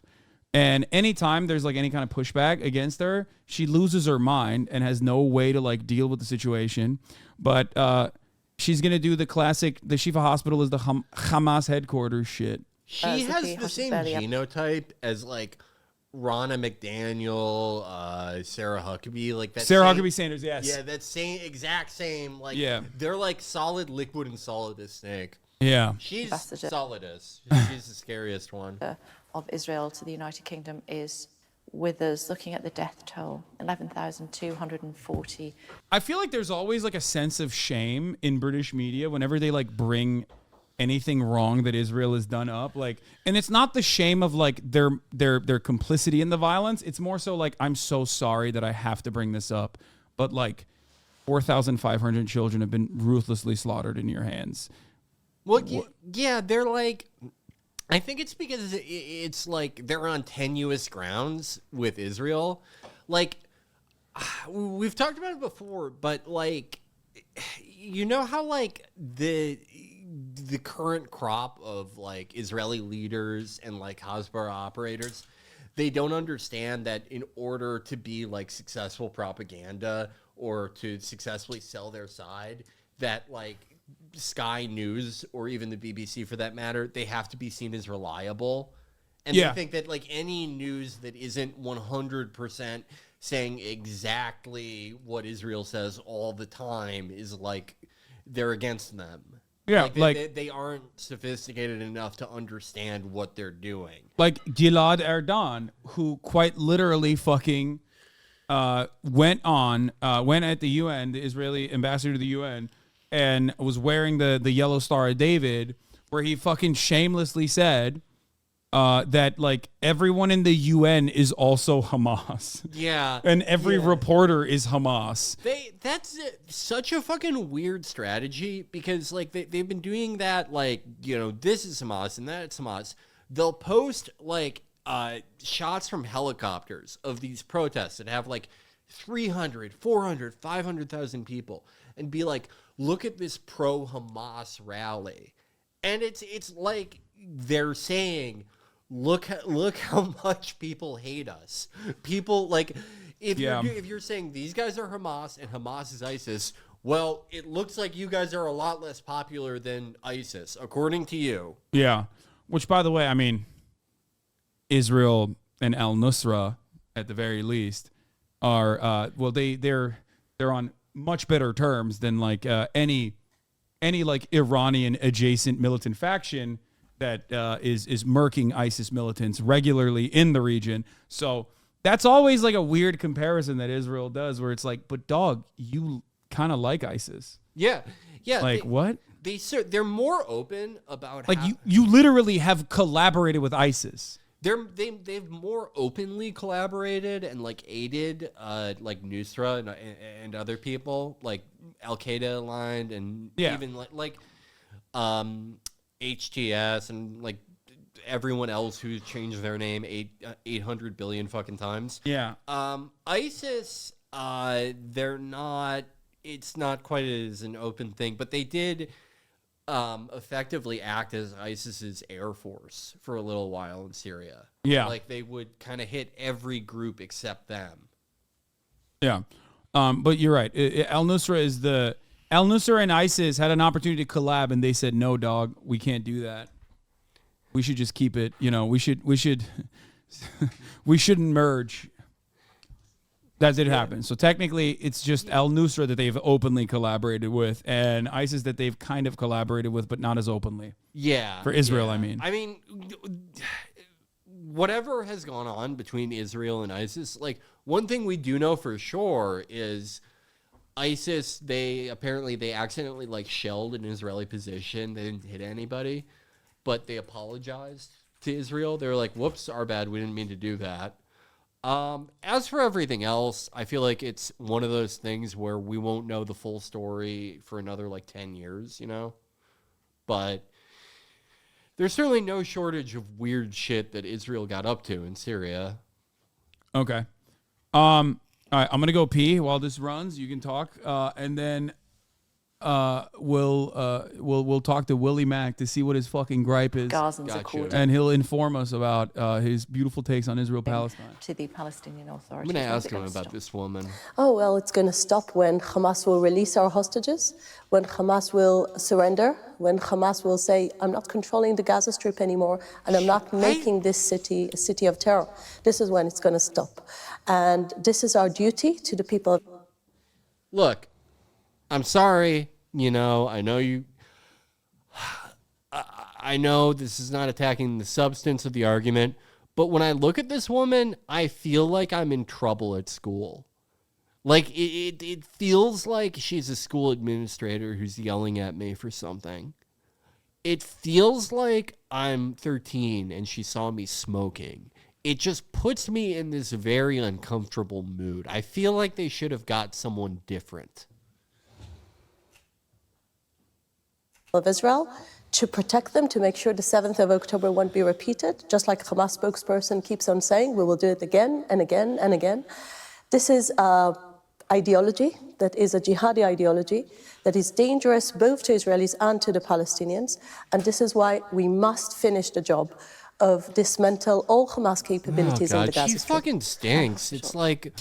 B: And anytime there's like any kind of pushback against her, she loses her mind and has no way to like deal with the situation. But she's going to do the classic, the Shifa Hospital is the Hamas headquarters shit.
A: She has the same genotype as like Ronna McDaniel, Sarah Huckabee, like that.
B: Sarah Huckabee Sanders, yes.
A: Yeah, that exact same. Like,
B: yeah,
A: they're like solid liquid and solid as snake.
B: Yeah,
A: she's solid as. She's the scariest one.
C: Of Israel to the United Kingdom is with us. Looking at the death toll, 11,240.
B: I feel like there's always like a sense of shame in British media whenever they like bring anything wrong that Israel has done up, like, and it's not the shame of like their complicity in the violence. It's more so like, I'm so sorry that I have to bring this up, but like 4,500 children have been ruthlessly slaughtered in your hands.
A: Well, yeah, they're like, I think it's because it's like they're on tenuous grounds with Israel. Like, we've talked about it before, but like, you know how like the current crop of like Israeli leaders and like Hasbara operators, they don't understand that in order to be like successful propaganda or to successfully sell their side, that like Sky News or even the BBC for that matter, they have to be seen as reliable. And they think that like any news that isn't 100% saying exactly what Israel says all the time is like they're against them.
B: Yeah,
A: like they aren't sophisticated enough to understand what they're doing.
B: Like Gilad Erdan, who quite literally fucking went at the UN, the Israeli ambassador to the UN, and was wearing the yellow Star of David, where he fucking shamelessly said that like everyone in the UN is also Hamas.
A: Yeah.
B: And every reporter is Hamas.
A: That's such a fucking weird strategy because like they've been doing that, like, you know, this is Hamas and that's Hamas. They'll post like shots from helicopters of these protests that have like 300, 400, 500,000 people and be like, look at this pro-Hamas rally. And it's like they're saying, look how much people hate us. People like if you're saying these guys are Hamas and Hamas is ISIS, well, it looks like you guys are a lot less popular than ISIS, according to you.
B: Yeah. Which, by the way, I mean, Israel and al-Nusra, at the very least, are they're they're on much better terms than like any like Iranian adjacent militant faction that is murking ISIS militants regularly in the region. So that's always like a weird comparison that Israel does, where it's like, but dog, you kind of like ISIS.
A: Yeah.
B: Like what?
A: They're more open about
B: like you literally have collaborated with ISIS.
A: They've more openly collaborated and like aided like Nusra and other people like Al Qaeda aligned and even like HTS and like everyone else who's changed their name 800 billion fucking times.
B: Yeah.
A: ISIS, they're not. It's not quite as an open thing, but they did effectively act as ISIS's air force for a little while in Syria.
B: Yeah.
A: Like they would kind of hit every group except them.
B: Yeah. But you're right. Al-Nusra and ISIS had an opportunity to collab and they said, no, dog, we can't do that. We should just keep it, we shouldn't merge. That did happen. So technically, it's just Al-Nusra that they've openly collaborated with, and ISIS that they've kind of collaborated with, but not as openly.
A: Yeah.
B: For Israel,
A: yeah.
B: I mean.
A: Whatever has gone on between Israel and ISIS, like one thing we do know for sure is ISIS, they accidentally like shelled an Israeli position. They didn't hit anybody, but they apologized to Israel. They were like, whoops, our bad. We didn't mean to do that. As for everything else, I feel like it's one of those things where we won't know the full story for another like 10 years, but there's certainly no shortage of weird shit that Israel got up to in Syria.
B: Okay. All right, I'm going to go pee while this runs. You can talk, and then we'll talk to Willie Mack to see what his fucking gripe is.
C: Gotcha.
B: And he'll inform us about his beautiful takes on Israel-Palestine.
C: To the Palestinian Authority.
A: I'm going to ask him about this woman.
L: Oh, well, it's going to stop when Hamas will release our hostages, when Hamas will surrender, when Hamas will say, I'm not controlling the Gaza Strip anymore, and I'm not making this city a city of terror. This is when it's going to stop. And this is our duty to the people.
A: Look, I'm sorry. I know I know this is not attacking the substance of the argument, but when I look at this woman, I feel like I'm in trouble at school. Like, it feels like she's a school administrator who's yelling at me for something. It feels like I'm 13 and she saw me smoking. It just puts me in this very uncomfortable mood. I feel like they should have got someone different.
L: Of Israel, to protect them, to make sure the 7th of October won't be repeated, just like Hamas spokesperson keeps on saying, we will do it again and again and again. This is ideology that is a jihadi ideology that is dangerous both to Israelis and to the Palestinians, and this is why we must finish the job of dismantle all Hamas capabilities in the Gaza
A: Strip. She fucking stinks. It's like,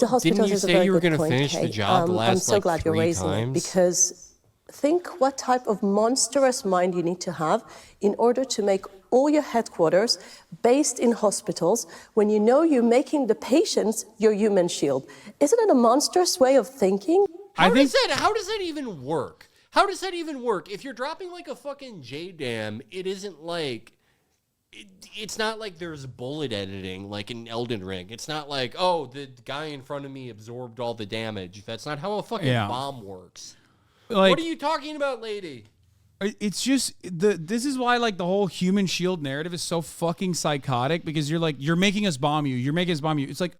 L: the hospitals
A: didn't you
L: is a
A: say
L: very
A: you were
L: good
A: going to
L: point,
A: finish
L: Kay.
A: the job the last
L: I'm so glad you're
A: 3
L: raising
A: times?
L: it, because think what type of monstrous mind you need to have in order to make all your headquarters based in hospitals when you know you're making the patients your human shield. Isn't it a monstrous way of thinking?
A: How does that even work? How does that even work? If you're dropping like a fucking J-Dam, it isn't like... It's not like there's bullet editing like in Elden Ring. It's not like, oh, the guy in front of me absorbed all the damage. That's not how a fucking bomb works.
B: Like,
A: what are you talking about, lady?
B: It's just this is why like the whole human shield narrative is so fucking psychotic, because you're like, you're making us bomb you. You're making us bomb you. It's like,